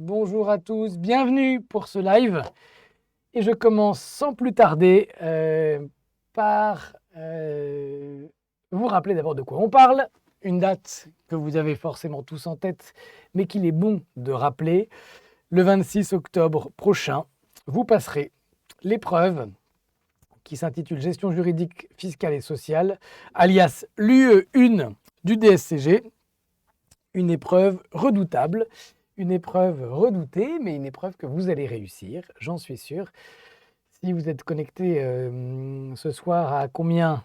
Bonjour à tous, bienvenue pour ce live. Et je commence sans plus tarder par vous rappeler d'abord de quoi on parle. Une date que vous avez forcément tous en tête, mais qu'il est bon de rappeler. Le 26 octobre prochain, vous passerez l'épreuve qui s'intitule Gestion juridique, fiscale et sociale, alias l'UE1 du DSCG. Une épreuve redoutable. Une épreuve redoutée, mais une épreuve que vous allez réussir, j'en suis sûr. Si vous êtes connecté ce soir à combien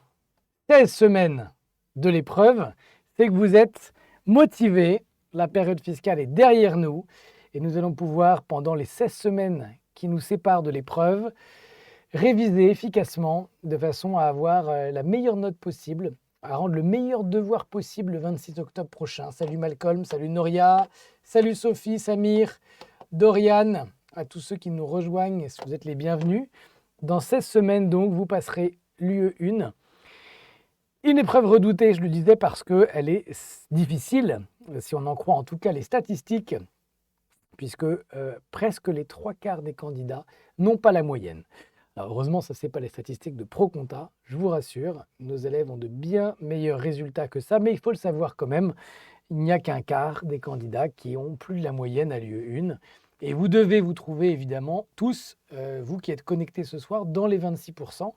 16 semaines de l'épreuve, c'est que vous êtes motivé. La période fiscale est derrière nous et nous allons pouvoir, pendant les 16 semaines qui nous séparent de l'épreuve, réviser efficacement de façon à avoir la meilleure note possible, à rendre le meilleur devoir possible le 26 octobre prochain. Salut Malcolm, salut Noria, salut Sophie, Samir, Dorian, à tous ceux qui nous rejoignent, vous êtes les bienvenus. Dans 16 semaines donc, vous passerez l'UE1. Une épreuve redoutée, je le disais, parce qu'elle est difficile, si on en croit en tout cas les statistiques, puisque presque les 3/4 des candidats n'ont pas la moyenne. Alors heureusement, ça, ce n'est pas les statistiques de ProConta, je vous rassure, nos élèves ont de bien meilleurs résultats que ça, mais il faut le savoir quand même, il n'y a qu'un quart des candidats qui ont plus de la moyenne à l'UE1. Et vous devez vous trouver évidemment tous, vous qui êtes connectés ce soir, dans les 26%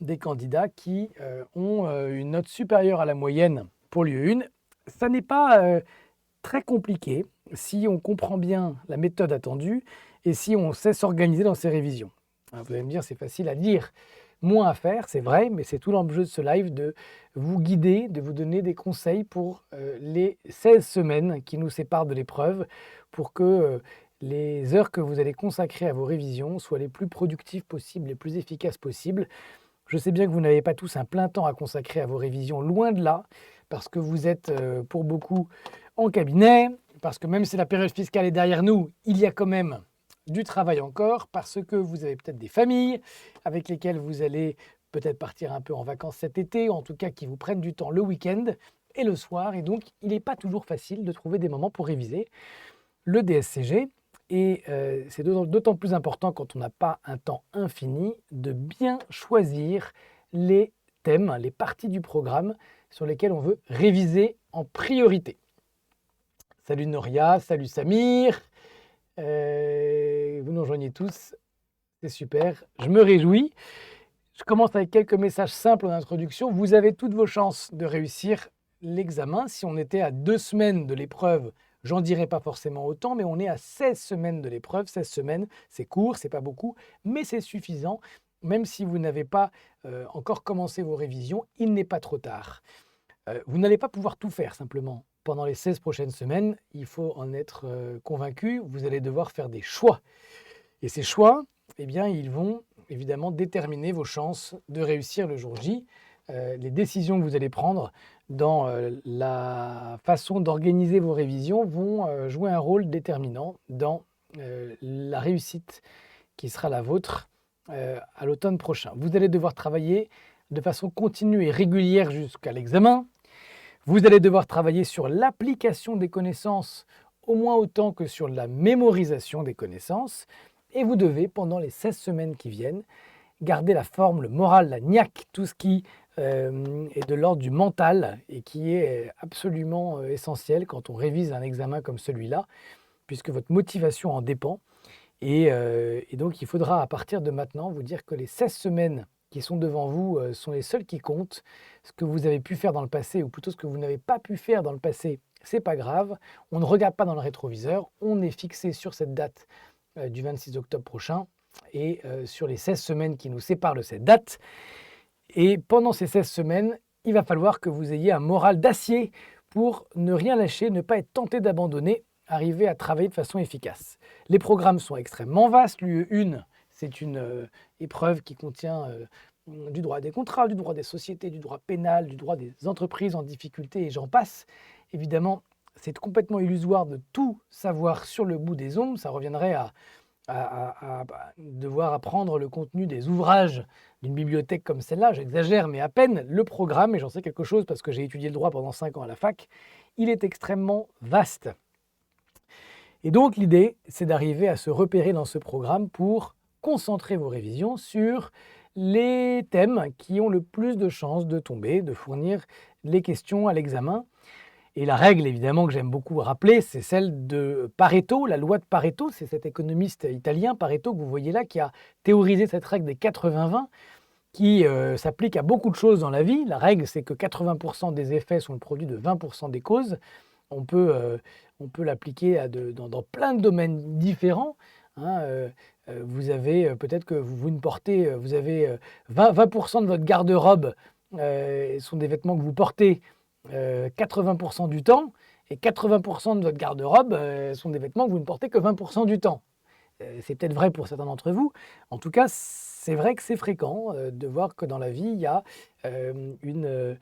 des candidats qui ont une note supérieure à la moyenne pour l'UE1. Ça n'est pas très compliqué si on comprend bien la méthode attendue et si on sait s'organiser dans ses révisions. Vous allez me dire, c'est facile à dire, moins à faire, c'est vrai, mais c'est tout l'enjeu de ce live de vous guider, de vous donner des conseils pour les 16 semaines qui nous séparent de l'épreuve, pour que les heures que vous allez consacrer à vos révisions soient les plus productives possibles, les plus efficaces possibles. Je sais bien que vous n'avez pas tous un plein temps à consacrer à vos révisions, loin de là, parce que vous êtes pour beaucoup en cabinet, parce que même si la période fiscale est derrière nous, il y a quand même du travail encore, parce que vous avez peut-être des familles avec lesquelles vous allez peut-être partir un peu en vacances cet été, ou en tout cas qui vous prennent du temps le week-end et le soir, et donc il n'est pas toujours facile de trouver des moments pour réviser le DSCG, et c'est d'autant plus important quand on n'a pas un temps infini de bien choisir les thèmes, les parties du programme sur lesquelles on veut réviser en priorité. Salut Noria, salut Samir. Vous nous rejoignez tous, c'est super, je me réjouis. Je commence avec quelques messages simples en introduction. Vous avez toutes vos chances de réussir l'examen. Si on était à 2 semaines de l'épreuve, j'en dirais pas forcément autant, mais on est à 16 semaines de l'épreuve. 16 semaines, c'est court, c'est pas beaucoup, mais c'est suffisant. Même si vous n'avez pas encore commencé vos révisions, il n'est pas trop tard. Vous n'allez pas pouvoir tout faire simplement. Pendant les 16 prochaines semaines, il faut en être convaincu, vous allez devoir faire des choix. Et ces choix, eh bien, ils vont évidemment déterminer vos chances de réussir le jour J. Les décisions que vous allez prendre dans la façon d'organiser vos révisions vont jouer un rôle déterminant dans la réussite qui sera la vôtre à l'automne prochain. Vous allez devoir travailler de façon continue et régulière jusqu'à l'examen. Vous allez devoir travailler sur l'application des connaissances au moins autant que sur la mémorisation des connaissances. Et vous devez, pendant les 16 semaines qui viennent, garder la forme, le moral, la niaque, tout ce qui est de l'ordre du mental et qui est absolument essentiel quand on révise un examen comme celui-là, puisque votre motivation en dépend. Et donc, il faudra, à partir de maintenant, vous dire que les 16 semaines qui sont devant vous sont les seules qui comptent. Ce que vous avez pu faire dans le passé, ou plutôt ce que vous n'avez pas pu faire dans le passé, c'est pas grave. On ne regarde pas dans le rétroviseur. On est fixé sur cette date du 26 octobre prochain et sur les 16 semaines qui nous séparent de cette date. Et pendant ces 16 semaines, il va falloir que vous ayez un moral d'acier pour ne rien lâcher, ne pas être tenté d'abandonner, arriver à travailler de façon efficace. Les programmes sont extrêmement vastes. L'UE1, c'est une épreuve qui contient du droit des contrats, du droit des sociétés, du droit pénal, du droit des entreprises en difficulté et j'en passe. Évidemment, c'est complètement illusoire de tout savoir sur le bout des ongles. Ça reviendrait à devoir apprendre le contenu des ouvrages d'une bibliothèque comme celle-là. J'exagère, mais à peine. Le programme, et j'en sais quelque chose parce que j'ai étudié le droit pendant 5 ans à la fac, il est extrêmement vaste. Et donc l'idée, c'est d'arriver à se repérer dans ce programme pour concentrer vos révisions sur les thèmes qui ont le plus de chances de tomber, de fournir les questions à l'examen. Et la règle, évidemment, que j'aime beaucoup rappeler, c'est celle de Pareto, la loi de Pareto. C'est cet économiste italien, Pareto, que vous voyez là, qui a théorisé cette règle des 80-20, qui s'applique à beaucoup de choses dans la vie. La règle, c'est que 80% des effets sont le produit de 20% des causes. On peut l'appliquer dans plein de domaines différents. Hein, vous avez peut-être que vous ne portez, vous avez 20% de votre garde-robe sont des vêtements que vous portez 80% du temps, et 80% de votre garde-robe sont des vêtements que vous ne portez que 20% du temps. C'est peut-être vrai pour certains d'entre vous. En tout cas, c'est vrai que c'est fréquent de voir que dans la vie, il y a une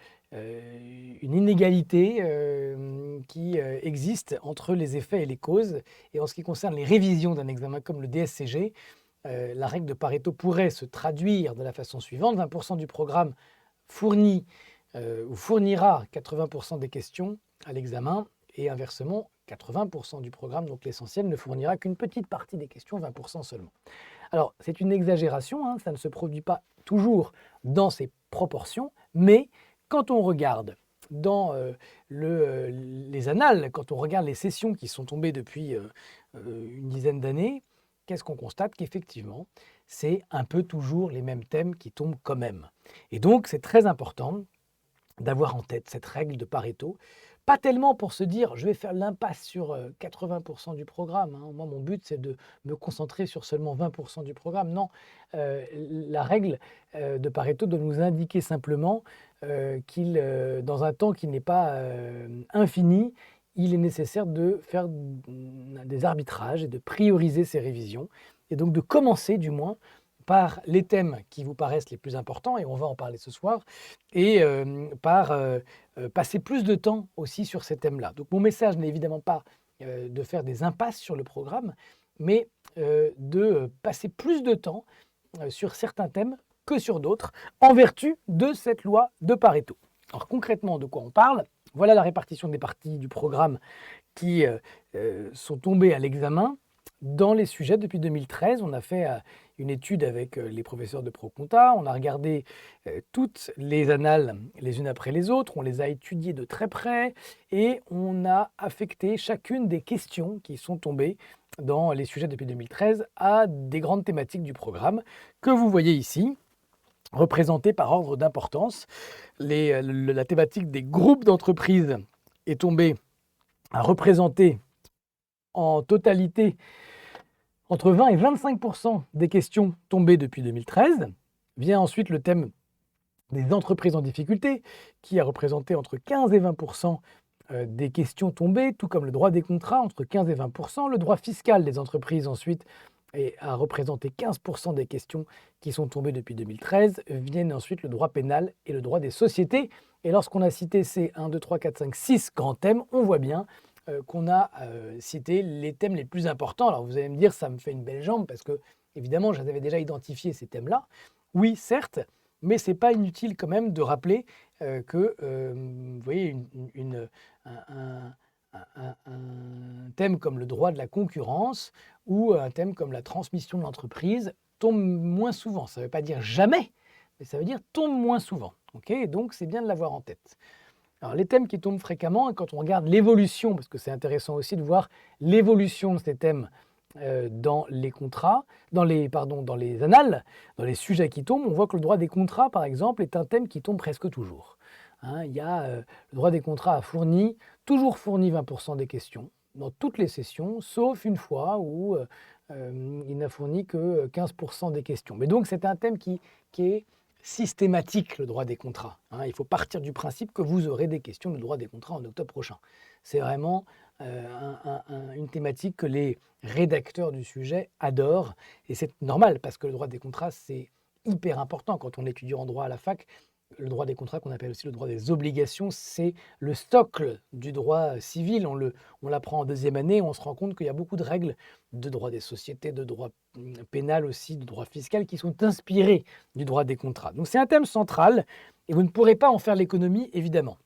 inégalité qui existe entre les effets et les causes. Et en ce qui concerne les révisions d'un examen comme le DSCG, la règle de Pareto pourrait se traduire de la façon suivante. 20% du programme fournit ou fournira 80% des questions à l'examen, et inversement, 80% du programme, donc l'essentiel, ne fournira qu'une petite partie des questions, 20% seulement. Alors, c'est une exagération, hein, ça ne se produit pas toujours dans ces proportions, mais quand on regarde dans les annales, quand on regarde les sessions qui sont tombées depuis une dizaine d'années, qu'est-ce qu'on constate? Qu'effectivement, c'est un peu toujours les mêmes thèmes qui tombent quand même. Et donc, c'est très important d'avoir en tête cette règle de Pareto, pas tellement pour se dire je vais faire l'impasse sur 80% du programme. Hein. Moi, mon but, c'est de me concentrer sur seulement 20% du programme. Non, la règle de Pareto doit nous indiquer simplement dans un temps qui n'est pas infini, il est nécessaire de faire des arbitrages et de prioriser ses révisions, et donc de commencer du moins par les thèmes qui vous paraissent les plus importants, et on va en parler ce soir, et par passer plus de temps aussi sur ces thèmes-là. Donc mon message n'est évidemment pas de faire des impasses sur le programme, mais de passer plus de temps sur certains thèmes que sur d'autres, en vertu de cette loi de Pareto. Alors concrètement, de quoi on parle? Voilà la répartition des parties du programme qui sont tombées à l'examen dans les sujets depuis 2013. On a fait une étude avec les professeurs de ProConta, on a regardé toutes les annales les unes après les autres, on les a étudiées de très près, et on a affecté chacune des questions qui sont tombées dans les sujets depuis 2013 à des grandes thématiques du programme que vous voyez ici, représentées par ordre d'importance. La thématique des groupes d'entreprises est tombée à représenter en totalité entre 20 et 25% des questions tombées depuis 2013. Vient ensuite le thème des entreprises en difficulté, qui a représenté entre 15 et 20% des questions tombées, tout comme le droit des contrats, entre 15 et 20%. Le droit fiscal des entreprises ensuite a représenté 15% des questions qui sont tombées depuis 2013. Viennent ensuite le droit pénal et le droit des sociétés. Et lorsqu'on a cité ces 1, 2, 3, 4, 5, 6 grands thèmes, on voit bien qu'on a cité les thèmes les plus importants. Alors vous allez me dire, ça me fait une belle jambe, parce que évidemment, j'avais déjà identifié ces thèmes-là. Oui, certes, mais ce n'est pas inutile quand même de rappeler que, vous voyez, un thème comme le droit de la concurrence ou un thème comme la transmission de l'entreprise tombe moins souvent. Ça ne veut pas dire jamais, mais ça veut dire tombe moins souvent. Okay, donc c'est bien de l'avoir en tête. Alors, les thèmes qui tombent fréquemment, quand on regarde l'évolution, parce que c'est intéressant aussi de voir l'évolution de ces thèmes dans les contrats, dans les annales, dans les sujets qui tombent, on voit que le droit des contrats, par exemple, est un thème qui tombe presque toujours. Hein, il y a, le droit des contrats a toujours fourni 20% des questions dans toutes les sessions, sauf une fois où il n'a fourni que 15% des questions. Mais donc c'est un thème qui est systématique, le droit des contrats. Hein. Il faut partir du principe que vous aurez des questions de droit des contrats en octobre prochain. C'est vraiment une thématique que les rédacteurs du sujet adorent, et c'est normal parce que le droit des contrats, c'est hyper important quand on étudie en droit à la fac. Le droit des contrats, qu'on appelle aussi le droit des obligations, c'est le socle du droit civil. On l'apprend en deuxième année, on se rend compte qu'il y a beaucoup de règles de droit des sociétés, de droit pénal aussi, de droit fiscal, qui sont inspirées du droit des contrats. Donc c'est un thème central, et vous ne pourrez pas en faire l'économie, évidemment.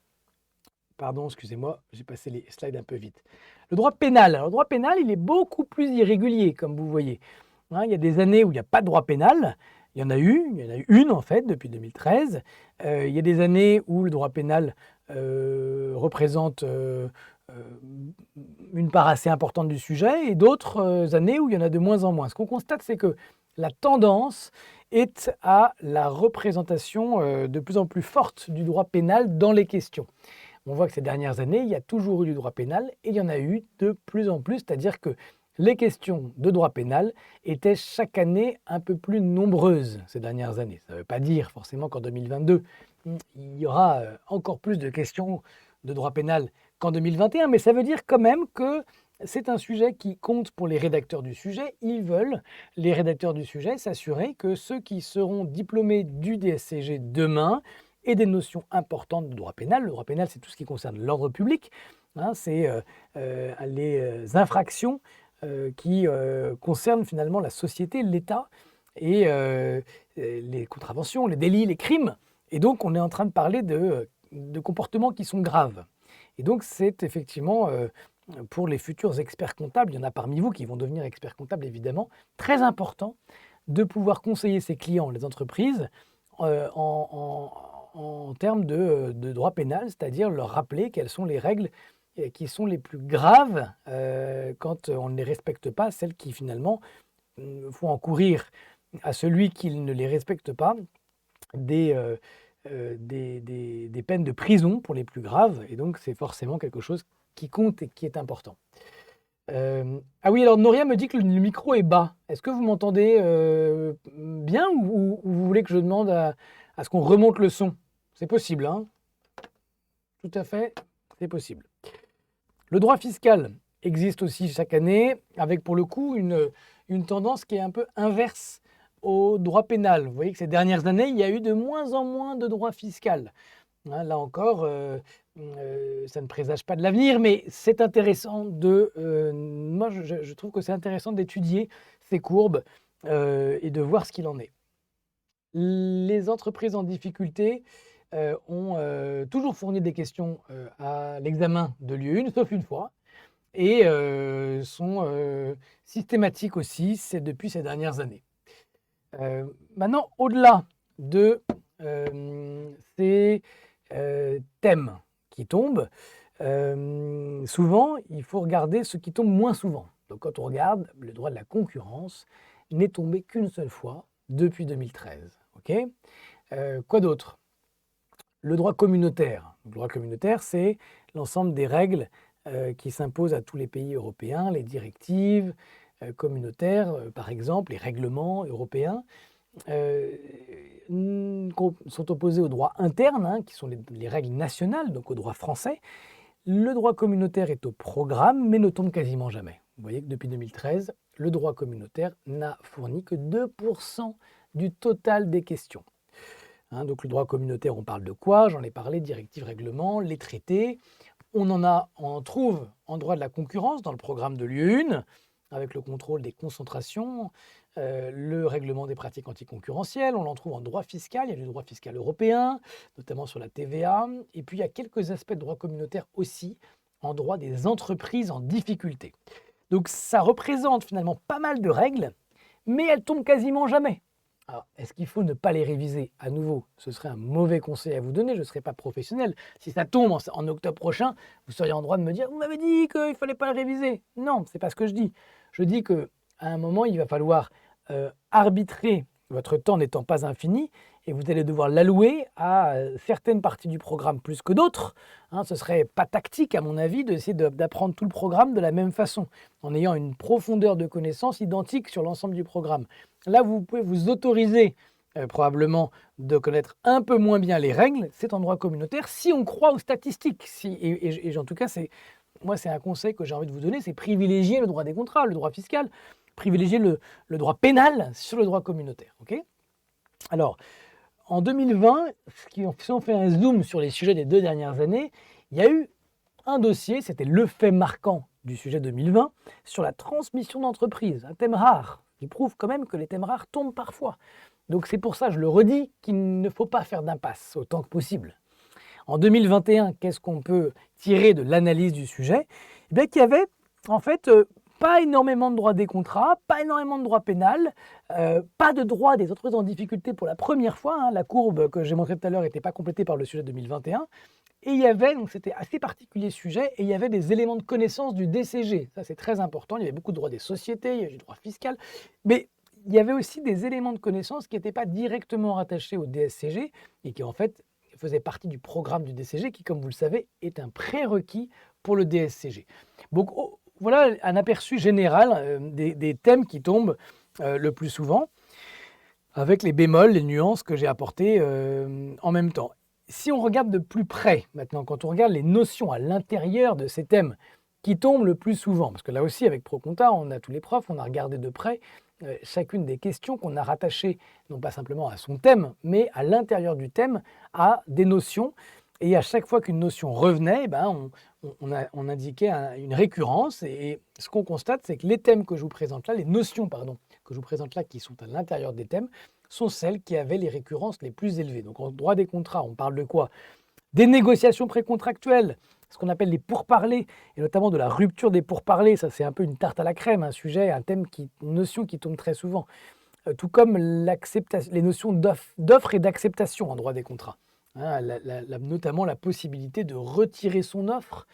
Pardon, excusez-moi, j'ai passé les slides un peu vite. Le droit pénal. Alors, le droit pénal, il est beaucoup plus irrégulier, comme vous voyez. Hein, il y a des années où il n'y a pas de droit pénal. Il y en a eu une en fait depuis 2013. Il y a des années où le droit pénal représente une part assez importante du sujet et d'autres années où il y en a de moins en moins. Ce qu'on constate, c'est que la tendance est à la représentation de plus en plus forte du droit pénal dans les questions. On voit que ces dernières années, il y a toujours eu du droit pénal et il y en a eu de plus en plus, c'est-à-dire que les questions de droit pénal étaient chaque année un peu plus nombreuses ces dernières années. Ça ne veut pas dire forcément qu'en 2022, il y aura encore plus de questions de droit pénal qu'en 2021, mais ça veut dire quand même que c'est un sujet qui compte pour les rédacteurs du sujet. Ils veulent, les rédacteurs du sujet, s'assurer que ceux qui seront diplômés du DSCG demain aient des notions importantes de droit pénal. Le droit pénal, c'est tout ce qui concerne l'ordre public, hein, c'est les infractions qui concernent finalement la société, l'État, et les contraventions, les délits, les crimes. Et donc, on est en train de parler de comportements qui sont graves. Et donc, c'est effectivement, pour les futurs experts comptables, il y en a parmi vous qui vont devenir experts comptables, évidemment, très important de pouvoir conseiller ses clients, les entreprises, en termes de droit pénal, c'est-à-dire leur rappeler quelles sont les règles qui sont les plus graves quand on ne les respecte pas, celles qui finalement font encourir à celui qui ne les respecte pas des peines de prison pour les plus graves. Et donc, c'est forcément quelque chose qui compte et qui est important. Ah oui, alors Noria me dit que le micro est bas. Est-ce que vous m'entendez bien ou vous voulez que je demande à ce qu'on remonte le son? C'est possible, hein? Tout à fait, c'est possible. Le droit fiscal existe aussi chaque année, avec pour le coup une tendance qui est un peu inverse au droit pénal. Vous voyez que ces dernières années, il y a eu de moins en moins de droit fiscal. Hein, là encore, ça ne présage pas de l'avenir, mais c'est intéressant moi, je trouve que c'est intéressant d'étudier ces courbes et de voir ce qu'il en est. Les entreprises en difficulté ont toujours fourni des questions à l'examen de l'UE1, sauf une fois, et sont systématiques aussi depuis ces dernières années. Maintenant, au-delà de ces thèmes qui tombent, souvent, il faut regarder ce qui tombe moins souvent. Donc, quand on regarde, le droit de la concurrence n'est tombé qu'une seule fois depuis 2013. Okay, quoi d'autre? Le droit communautaire. Le droit communautaire, c'est l'ensemble des règles qui s'imposent à tous les pays européens, les directives communautaires, par exemple, les règlements européens, sont opposés au droit interne, hein, qui sont les règles nationales, donc au droit français. Le droit communautaire est au programme, mais ne tombe quasiment jamais. Vous voyez que depuis 2013, le droit communautaire n'a fourni que 2% du total des questions. Hein, donc le droit communautaire, on parle de quoi? J'en ai parlé, directives, règlements, les traités. On en trouve en droit de la concurrence dans le programme de l'UE1, avec le contrôle des concentrations, le règlement des pratiques anticoncurrentielles. On en trouve en droit fiscal, il y a du droit fiscal européen, notamment sur la TVA. Et puis il y a quelques aspects de droit communautaire aussi en droit des entreprises en difficulté. Donc ça représente finalement pas mal de règles, mais elles tombent quasiment jamais. Alors, est-ce qu'il faut ne pas les réviser? À nouveau, ce serait un mauvais conseil à vous donner, je ne serais pas professionnel. Si ça tombe en octobre prochain, vous seriez en droit de me dire « Vous m'avez dit qu'il ne fallait pas le réviser ». Non, ce n'est pas ce que je dis. Je dis qu'à un moment, il va falloir arbitrer, votre temps n'étant pas infini, et vous allez devoir l'allouer à certaines parties du programme plus que d'autres. Hein, ce ne serait pas tactique, à mon avis, d'essayer d'apprendre tout le programme de la même façon, en ayant une profondeur de connaissances identique sur l'ensemble du programme. Là, vous pouvez vous autoriser probablement de connaître un peu moins bien les règles, c'est en droit communautaire, si on croit aux statistiques. Et en tout cas, c'est un conseil que j'ai envie de vous donner, c'est privilégier le droit des contrats, le droit fiscal, privilégier le droit pénal sur le droit communautaire. Okay, alors, en 2020, si on fait un zoom sur les sujets des 2 dernières années, il y a eu un dossier, c'était le fait marquant du sujet 2020, sur la transmission d'entreprise, un thème rare, qui prouve quand même que les thèmes rares tombent parfois. Donc c'est pour ça, je le redis, qu'il ne faut pas faire d'impasse autant que possible. En 2021, qu'est-ce qu'on peut tirer de l'analyse du sujet? Eh bien, qu'il y avait En fait, pas énormément de droit des contrats, pas énormément de droit pénal, pas de droit des entreprises en difficulté pour la première fois, hein. La courbe que j'ai montrée tout à l'heure n'était pas complétée par le sujet 2021. Et il y avait, donc c'était assez particulier sujet, et il y avait des éléments de connaissance du DCG. Ça, c'est très important. Il y avait beaucoup de droit des sociétés, il y avait du droit fiscal, mais il y avait aussi des éléments de connaissance qui n'étaient pas directement rattachés au DSCG et qui, en fait, faisaient partie du programme du DCG qui, comme vous le savez, est un prérequis pour le DSCG. Donc, voilà un aperçu général des thèmes qui tombent le plus souvent, avec les bémols, les nuances que j'ai apportées en même temps. Si on regarde de plus près, maintenant, quand on regarde les notions à l'intérieur de ces thèmes qui tombent le plus souvent, parce que là aussi, avec ProConta, on a tous les profs, on a regardé de près chacune des questions qu'on a rattachées, non pas simplement à son thème, mais à l'intérieur du thème, à des notions. Et à chaque fois qu'une notion revenait, on indiquait une récurrence. Et ce qu'on constate, c'est que les thèmes que je vous présente là, les notions, pardon, que je vous présente là, qui sont à l'intérieur des thèmes, sont celles qui avaient les récurrences les plus élevées. Donc en droit des contrats, on parle de quoi? Des négociations précontractuelles, ce qu'on appelle les pourparlers, et notamment de la rupture des pourparlers. Ça, c'est un peu une tarte à la crème, un sujet, un thème, une notion qui tombe très souvent. Tout comme les notions d'offre et d'acceptation en droit des contrats. Hein, notamment la possibilité de retirer son offre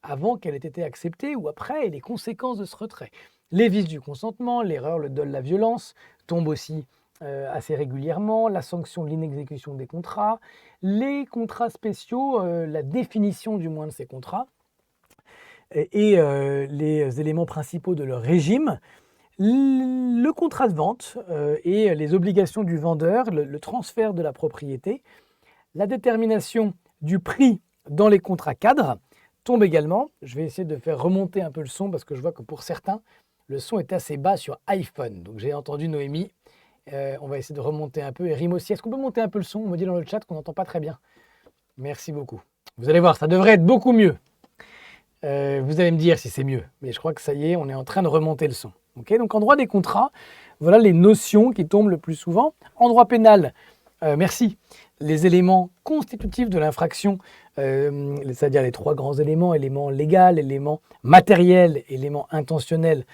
avant qu'elle ait été acceptée ou après, et les conséquences de ce retrait. Les vices du consentement, l'erreur, le dol, la violence tombent aussi assez régulièrement, la sanction de l'inexécution des contrats, les contrats spéciaux, la définition du moins de ces contrats, et les éléments principaux de leur régime, le contrat de vente et les obligations du vendeur, le transfert de la propriété, la détermination du prix dans les contrats cadres tombe également. Je vais essayer de faire remonter un peu le son parce que je vois que pour certains, le son est assez bas sur iPhone. Donc j'ai entendu Noémie. On va essayer de remonter un peu. Et Rim aussi. Est-ce qu'on peut monter un peu le son? On me dit dans le chat qu'on n'entend pas très bien. Merci beaucoup. Vous allez voir, ça devrait être beaucoup mieux. Vous allez me dire si c'est mieux. Mais je crois que ça y est, on est en train de remonter le son. Okay, donc en droit des contrats, voilà les notions qui tombent le plus souvent. En droit pénal, merci, les éléments constitutifs de l'infraction, c'est-à-dire les trois grands éléments, élément légal, élément matériel, élément intentionnel,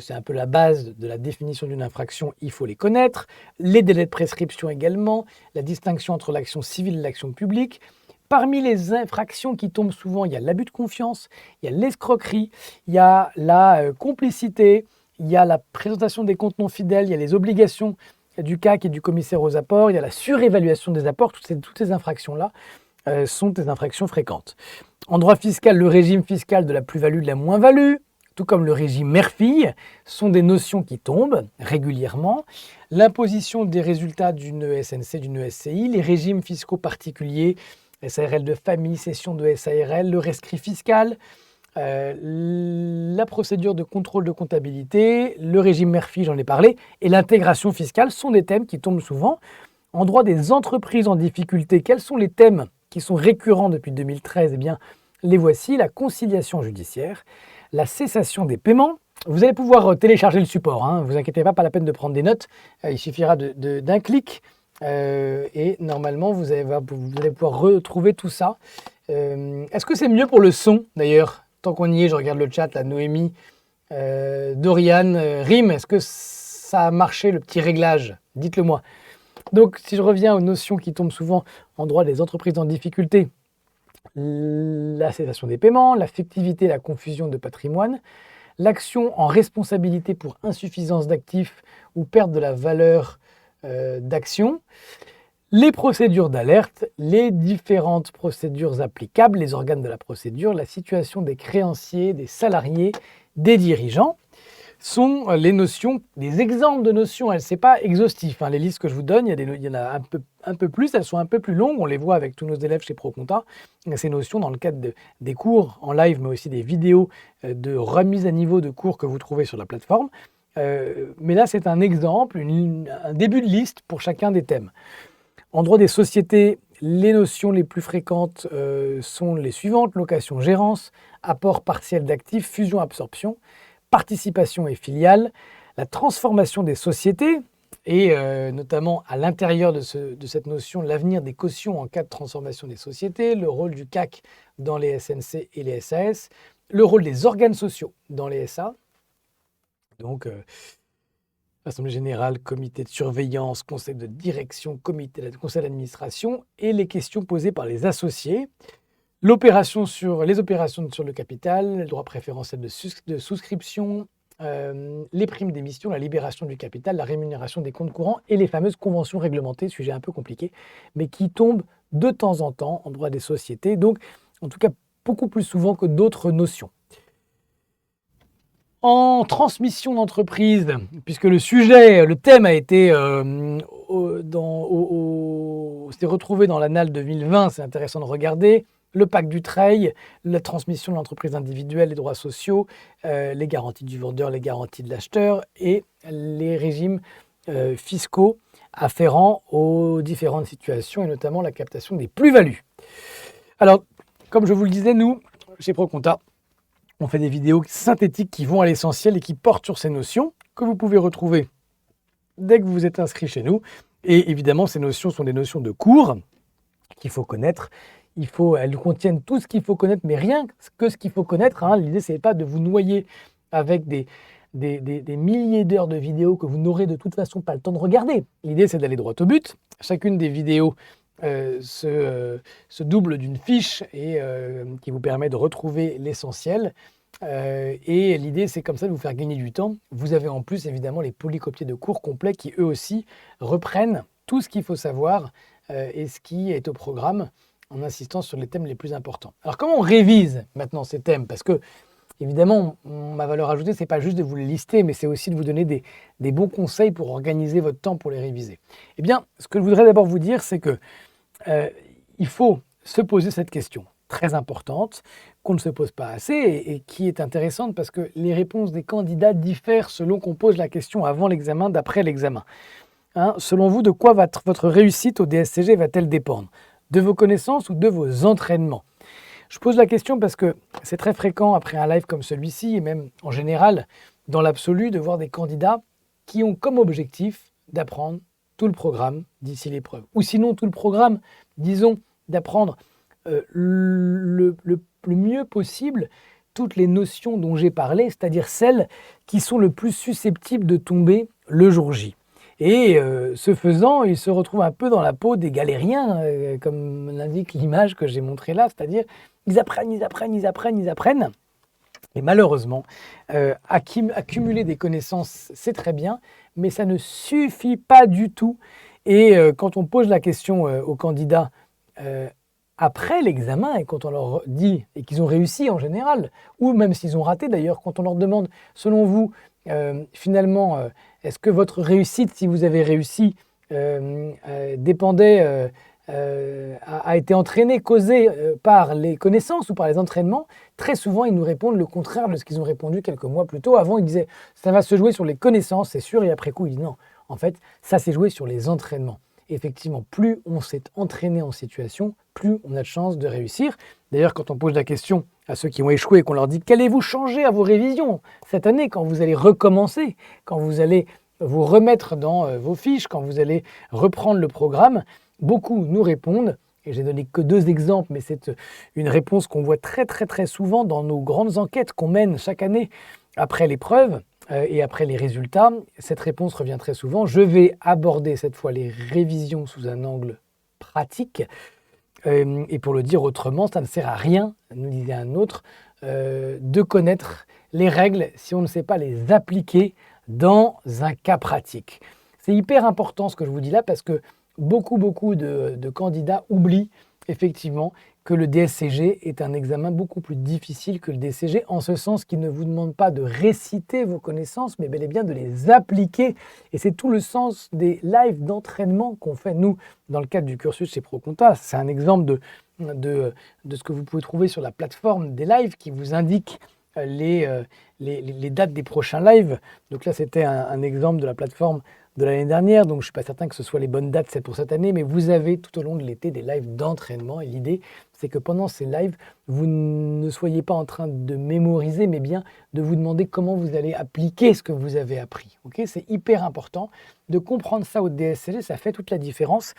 c'est un peu la base de la définition d'une infraction, il faut les connaître. Les délais de prescription également, la distinction entre l'action civile et l'action publique. Parmi les infractions qui tombent souvent, il y a l'abus de confiance, il y a l'escroquerie, il y a la complicité, il y a la présentation des comptes non fidèles, il y a les obligations du CAC et du commissaire aux apports, il y a la surévaluation des apports. Toutes ces infractions-là sont des infractions fréquentes. En droit fiscal, le régime fiscal de la plus-value, de la moins-value, tout comme le régime mère-fille, sont des notions qui tombent régulièrement. L'imposition des résultats d'une SNC, d'une SCI, les régimes fiscaux particuliers, SARL de famille, cession de SARL, le rescrit fiscal, la procédure de contrôle de comptabilité, le régime mère-fille, j'en ai parlé, et l'intégration fiscale sont des thèmes qui tombent souvent. En droit des entreprises en difficulté, quels sont les thèmes qui sont récurrents depuis 2013? Eh bien, les voici, la conciliation judiciaire, la cessation des paiements. Vous allez pouvoir télécharger le support, hein, ne vous inquiétez pas la peine de prendre des notes, il suffira d'un clic et normalement vous allez pouvoir retrouver tout ça. Est-ce que c'est mieux pour le son d'ailleurs? Tant qu'on y est, je regarde le chat, là, Noémie, Dorian, Rim, est-ce que ça a marché le petit réglage? Dites-le moi. Donc, si je reviens aux notions qui tombent souvent en droit des entreprises en difficulté, la cessation des paiements, la fictivité, la confusion de patrimoine, l'action en responsabilité pour insuffisance d'actifs ou perte de la valeur d'action, les procédures d'alerte, les différentes procédures applicables, les organes de la procédure, la situation des créanciers, des salariés, des dirigeants, sont les notions, des exemples de notions. Ce n'est pas exhaustif, hein. Les listes que je vous donne, il y en a un peu plus, elles sont un peu plus longues, on les voit avec tous nos élèves chez ProConta. Ces notions dans le cadre des cours en live, mais aussi des vidéos de remise à niveau de cours que vous trouvez sur la plateforme. Mais là, c'est un exemple, un début de liste pour chacun des thèmes. En droit des sociétés, les notions les plus fréquentes sont les suivantes: location-gérance, apport partiel d'actifs, fusion-absorption, participation et filiale, la transformation des sociétés, et notamment à l'intérieur de cette notion, l'avenir des cautions en cas de transformation des sociétés, le rôle du CAC dans les SNC et les SAS, le rôle des organes sociaux dans les SA, donc Assemblée générale, comité de surveillance, conseil de direction, conseil d'administration, et les questions posées par les associés, les opérations sur le capital, le droit préférentiel de souscription, les primes d'émission, la libération du capital, la rémunération des comptes courants et les fameuses conventions réglementées, sujet un peu compliqué, mais qui tombent de temps en temps en droit des sociétés, donc en tout cas beaucoup plus souvent que d'autres notions. En transmission d'entreprise, puisque le thème a été s'est retrouvé dans l'annale 2020, c'est intéressant de regarder. Le pacte du trail, la transmission de l'entreprise individuelle, les droits sociaux, les garanties du vendeur, les garanties de l'acheteur et les régimes fiscaux afférents aux différentes situations et notamment la captation des plus-values. Alors, comme je vous le disais, nous, chez ProConta, on fait des vidéos synthétiques qui vont à l'essentiel et qui portent sur ces notions que vous pouvez retrouver dès que vous êtes inscrit chez nous. Et évidemment, ces notions sont des notions de cours qu'il faut connaître. Elles contiennent tout ce qu'il faut connaître, mais rien que ce qu'il faut connaître. L'idée, ce n'est pas de vous noyer avec des milliers d'heures de vidéos que vous n'aurez de toute façon pas le temps de regarder. L'idée, c'est d'aller droit au but. Chacune des vidéos se double d'une fiche et qui vous permet de retrouver l'essentiel. Et l'idée, c'est comme ça de vous faire gagner du temps. Vous avez en plus, évidemment, les polycopiés de cours complets qui, eux aussi, reprennent tout ce qu'il faut savoir et ce qui est au programme, en insistant sur les thèmes les plus importants. Alors, comment on révise maintenant ces thèmes? Parce que, évidemment, ma valeur ajoutée, ce n'est pas juste de vous les lister, mais c'est aussi de vous donner des bons conseils pour organiser votre temps pour les réviser. Eh bien, ce que je voudrais d'abord vous dire, c'est que il faut se poser cette question très importante, qu'on ne se pose pas assez et qui est intéressante parce que les réponses des candidats diffèrent selon qu'on pose la question avant l'examen, d'après l'examen. Selon vous, de quoi votre réussite au DSCG va-t-elle dépendre? De vos connaissances ou de vos entraînements? Je pose la question parce que c'est très fréquent après un live comme celui-ci, et même en général, dans l'absolu, de voir des candidats qui ont comme objectif d'apprendre tout le programme d'ici l'épreuve. Ou sinon tout le programme, disons, d'apprendre le mieux possible toutes les notions dont j'ai parlé, c'est-à-dire celles qui sont le plus susceptibles de tomber le jour J. Et ce faisant, ils se retrouvent un peu dans la peau des galériens, comme l'indique l'image que j'ai montrée là, c'est-à-dire ils apprennent. Et malheureusement, accumuler des connaissances, c'est très bien, mais ça ne suffit pas du tout. Et quand on pose la question aux candidats après l'examen, et quand on leur dit, et qu'ils ont réussi en général, ou même s'ils ont raté d'ailleurs, quand on leur demande, selon vous, finalement, est-ce que votre réussite, si vous avez réussi, dépendait, a été entraînée, causée par les connaissances ou par les entraînements? Très souvent, ils nous répondent le contraire de ce qu'ils ont répondu quelques mois plus tôt. Avant, ils disaient ça va se jouer sur les connaissances, c'est sûr, et après coup, ils disent non. En fait, ça s'est joué sur les entraînements. Effectivement, plus on s'est entraîné en situation, plus on a de chances de réussir. D'ailleurs, quand on pose la question à ceux qui ont échoué et qu'on leur dit qu'allez-vous changer à vos révisions cette année quand vous allez recommencer, quand vous allez vous remettre dans vos fiches, quand vous allez reprendre le programme, beaucoup nous répondent, et j'ai donné que 2 exemples, mais c'est une réponse qu'on voit très souvent dans nos grandes enquêtes qu'on mène chaque année après l'épreuve et après les résultats. Cette réponse revient très souvent. Je vais aborder cette fois les révisions sous un angle pratique. Et pour le dire autrement, ça ne sert à rien, nous disait un autre, de connaître les règles si on ne sait pas les appliquer dans un cas pratique. C'est hyper important ce que je vous dis là parce que beaucoup de candidats oublient effectivement que le DSCG est un examen beaucoup plus difficile que le DCG, en ce sens qu'il ne vous demande pas de réciter vos connaissances, mais bel et bien de les appliquer. Et c'est tout le sens des lives d'entraînement qu'on fait, nous, dans le cadre du cursus chez ProConta. C'est un exemple de ce que vous pouvez trouver sur la plateforme des lives qui vous indique les dates des prochains lives. Donc là, c'était un exemple de la plateforme de l'année dernière, donc je ne suis pas certain que ce soit les bonnes dates pour cette année, mais vous avez tout au long de l'été des lives d'entraînement, et l'idée, c'est que pendant ces lives, vous ne soyez pas en train de mémoriser, mais bien de vous demander comment vous allez appliquer ce que vous avez appris. Okay, c'est hyper important de comprendre ça au DSCG, ça fait toute la différence.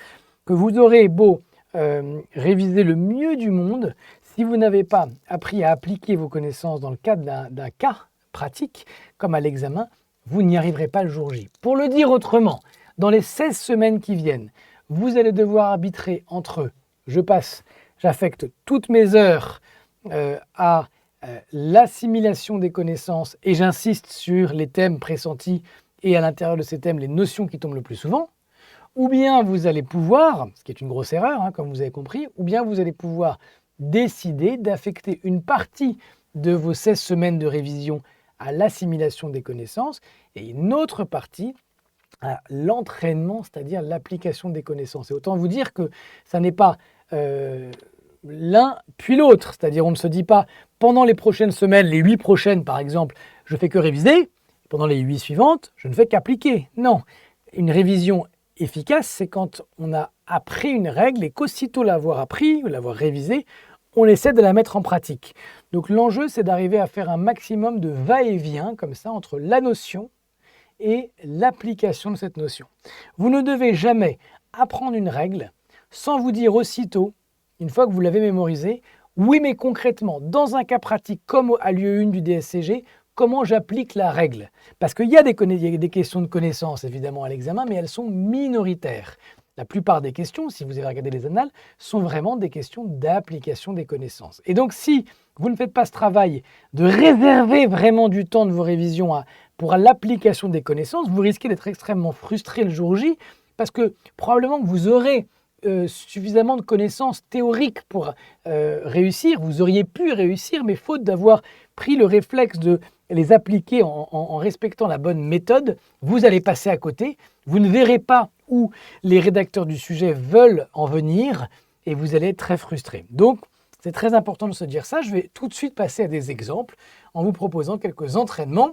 Que vous aurez beau réviser le mieux du monde, Si vous n'avez pas appris à appliquer vos connaissances dans le cadre d'un cas pratique, comme à l'examen, vous n'y arriverez pas le jour J. Pour le dire autrement, dans les 16 semaines qui viennent, vous allez devoir arbitrer entre j'affecte toutes mes heures à l'assimilation des connaissances et j'insiste sur les thèmes pressentis et à l'intérieur de ces thèmes, les notions qui tombent le plus souvent, ou bien vous allez pouvoir, ce qui est une grosse erreur, comme vous avez compris, ou bien vous allez pouvoir décider d'affecter une partie de vos 16 semaines de révision à l'assimilation des connaissances et une autre partie à l'entraînement, c'est-à-dire l'application des connaissances. Et autant vous dire que ça n'est pas l'un puis l'autre, c'est-à-dire on ne se dit pas pendant les prochaines semaines, les 8 prochaines par exemple, je fais que réviser, pendant les 8 suivantes, je ne fais qu'appliquer. Non, une révision efficace, c'est quand on a appris une règle et qu'aussitôt l'avoir appris ou l'avoir révisée, on essaie de la mettre en pratique. Donc l'enjeu, c'est d'arriver à faire un maximum de va-et-vient comme ça entre la notion et l'application de cette notion. Vous ne devez jamais apprendre une règle sans vous dire aussitôt, une fois que vous l'avez mémorisée, oui mais concrètement, dans un cas pratique comme à lieu 1 du DSCG, comment j'applique la règle? Parce qu'il y a des questions de connaissances évidemment à l'examen, mais elles sont minoritaires. La plupart des questions, si vous avez regardé les annales, sont vraiment des questions d'application des connaissances. Et donc si vous ne faites pas ce travail de réserver vraiment du temps de vos révisions pour l'application des connaissances, vous risquez d'être extrêmement frustré le jour J, parce que probablement que vous aurez suffisamment de connaissances théoriques pour réussir. Vous auriez pu réussir, mais faute d'avoir pris le réflexe de les appliquer en respectant la bonne méthode, vous allez passer à côté. Vous ne verrez pas où les rédacteurs du sujet veulent en venir et vous allez être très frustré. Donc, c'est très important de se dire ça. Je vais tout de suite passer à des exemples en vous proposant quelques entraînements.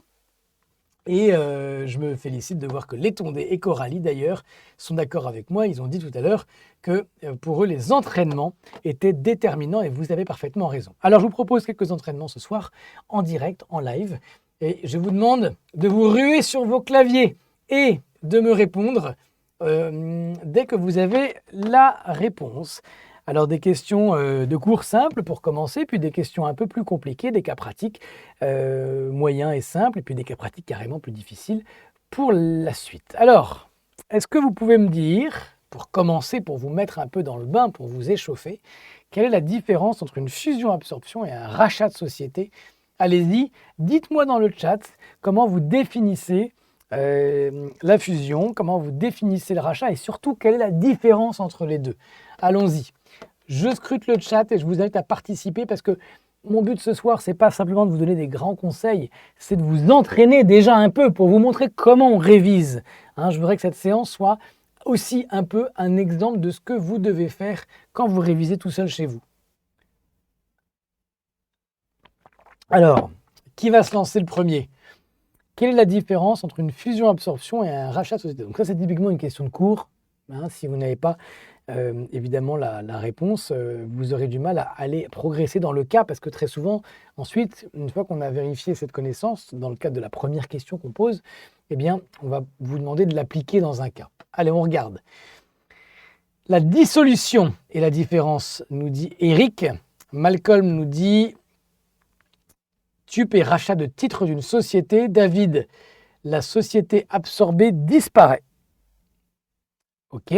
Et je me félicite de voir que Letondé et Coralie, d'ailleurs, sont d'accord avec moi. Ils ont dit tout à l'heure que pour eux, les entraînements étaient déterminants et vous avez parfaitement raison. Alors, je vous propose quelques entraînements ce soir en direct, en live. Et je vous demande de vous ruer sur vos claviers et de me répondre dès que vous avez la réponse. Alors des questions de cours simples pour commencer, puis des questions un peu plus compliquées, des cas pratiques moyens et simples, et puis des cas pratiques carrément plus difficiles pour la suite. Alors, est-ce que vous pouvez me dire, pour commencer, pour vous mettre un peu dans le bain, pour vous échauffer, quelle est la différence entre une fusion-absorption et un rachat de société? Allez-y, dites-moi dans le chat comment vous définissez la fusion, comment vous définissez le rachat et surtout quelle est la différence entre les deux. Allons-y. Je scrute le chat et je vous invite à participer parce que mon but ce soir, c'est pas simplement de vous donner des grands conseils, c'est de vous entraîner déjà un peu pour vous montrer comment on révise. Je voudrais que cette séance soit aussi un peu un exemple de ce que vous devez faire quand vous révisez tout seul chez vous. Alors, qui va se lancer le premier? Quelle est la différence entre une fusion-absorption et un rachat de société? Donc ça, c'est typiquement une question de cours. Si vous n'avez pas évidemment la réponse, vous aurez du mal à aller progresser dans le cas parce que très souvent, ensuite, une fois qu'on a vérifié cette connaissance, dans le cadre de la première question qu'on pose, eh bien, on va vous demander de l'appliquer dans un cas. Allez, on regarde. La dissolution et la différence, nous dit Eric. Malcolm nous dit TUP et rachat de titres d'une société. David, la société absorbée disparaît. OK.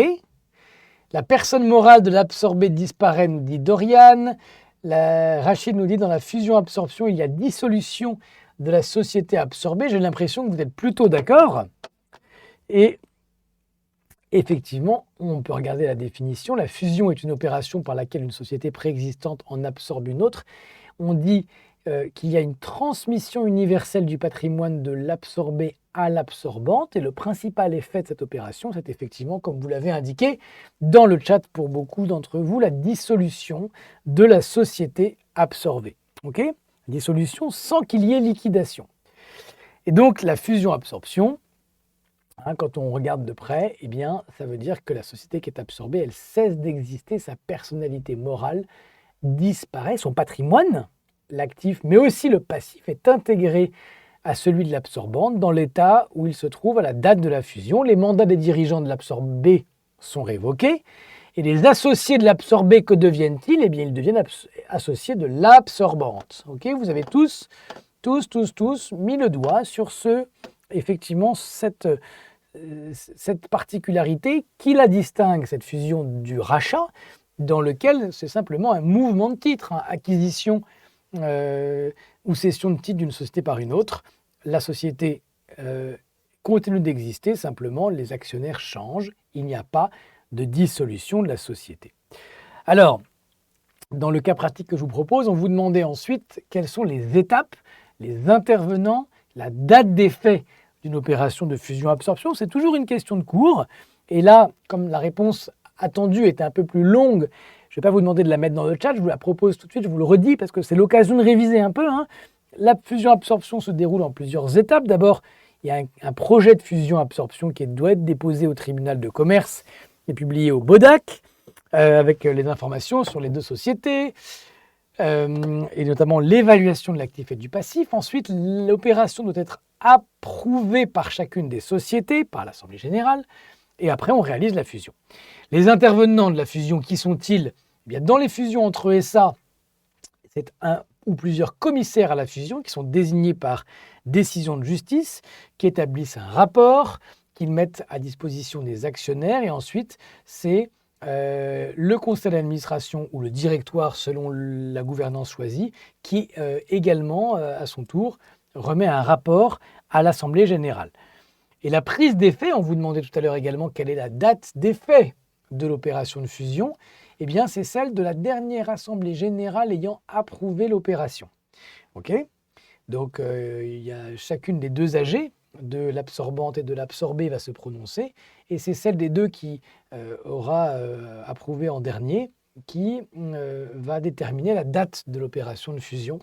La personne morale de l'absorbé disparaît, nous dit Dorian. Rachid nous dit dans la fusion-absorption, il y a dissolution de la société absorbée. J'ai l'impression que vous êtes plutôt d'accord. Et effectivement, on peut regarder la définition. La fusion est une opération par laquelle une société préexistante en absorbe une autre. On dit qu'il y a une transmission universelle du patrimoine de l'absorbé à l'absorbante. Et le principal effet de cette opération, c'est effectivement, comme vous l'avez indiqué dans le chat pour beaucoup d'entre vous, la dissolution de la société absorbée. OK ? Dissolution sans qu'il y ait liquidation. Et donc, la fusion-absorption, quand on regarde de près, eh bien, ça veut dire que la société qui est absorbée, elle cesse d'exister, sa personnalité morale disparaît, son patrimoine, l'actif, mais aussi le passif, est intégré à celui de l'absorbante dans l'état où il se trouve à la date de la fusion. Les mandats des dirigeants de l'absorbé sont révoqués Et les associés de l'absorbé, que deviennent-ils? Eh bien, ils deviennent associés de l'absorbante. Ok, vous avez tous mis le doigt sur effectivement, cette particularité qui la distingue, cette fusion du rachat, dans lequel c'est simplement un mouvement de titre, hein, acquisition ou cession de titre d'une société par une autre. La société continue d'exister, simplement les actionnaires changent, il n'y a pas de dissolution de la société. Alors, dans le cas pratique que je vous propose, on vous demandait ensuite quelles sont les étapes, les intervenants, la date d'effet d'une opération de fusion-absorption. C'est toujours une question de cours. Et là, comme la réponse attendue était un peu plus longue, je ne vais pas vous demander de la mettre dans le chat, je vous la propose tout de suite, je vous le redis parce que c'est l'occasion de réviser un peu, hein. La fusion-absorption se déroule en plusieurs étapes. D'abord, il y a un projet de fusion-absorption qui doit être déposé au tribunal de commerce et publié au BODAC, avec les informations sur les deux sociétés, et notamment l'évaluation de l'actif et du passif. Ensuite, l'opération doit être approuvée par chacune des sociétés, par l'Assemblée générale, et après on réalise la fusion. Les intervenants de la fusion, qui sont-ils? Eh bien, dans les fusions entre SA, c'est un ou plusieurs commissaires à la fusion qui sont désignés par décision de justice, qui établissent un rapport, qu'ils mettent à disposition des actionnaires, et ensuite c'est le conseil d'administration ou le directoire selon la gouvernance choisie qui également à son tour remet un rapport à l'Assemblée générale. Et la prise d'effet, on vous demandait tout à l'heure également quelle est la date d'effet de l'opération de fusion, eh bien c'est celle de la dernière Assemblée générale ayant approuvé l'opération. Ok ? Donc il y a chacune des deux AG, de l'absorbante et de l'absorbé, va se prononcer, et c'est celle des deux qui aura approuvé en dernier qui va déterminer la date de l'opération de fusion.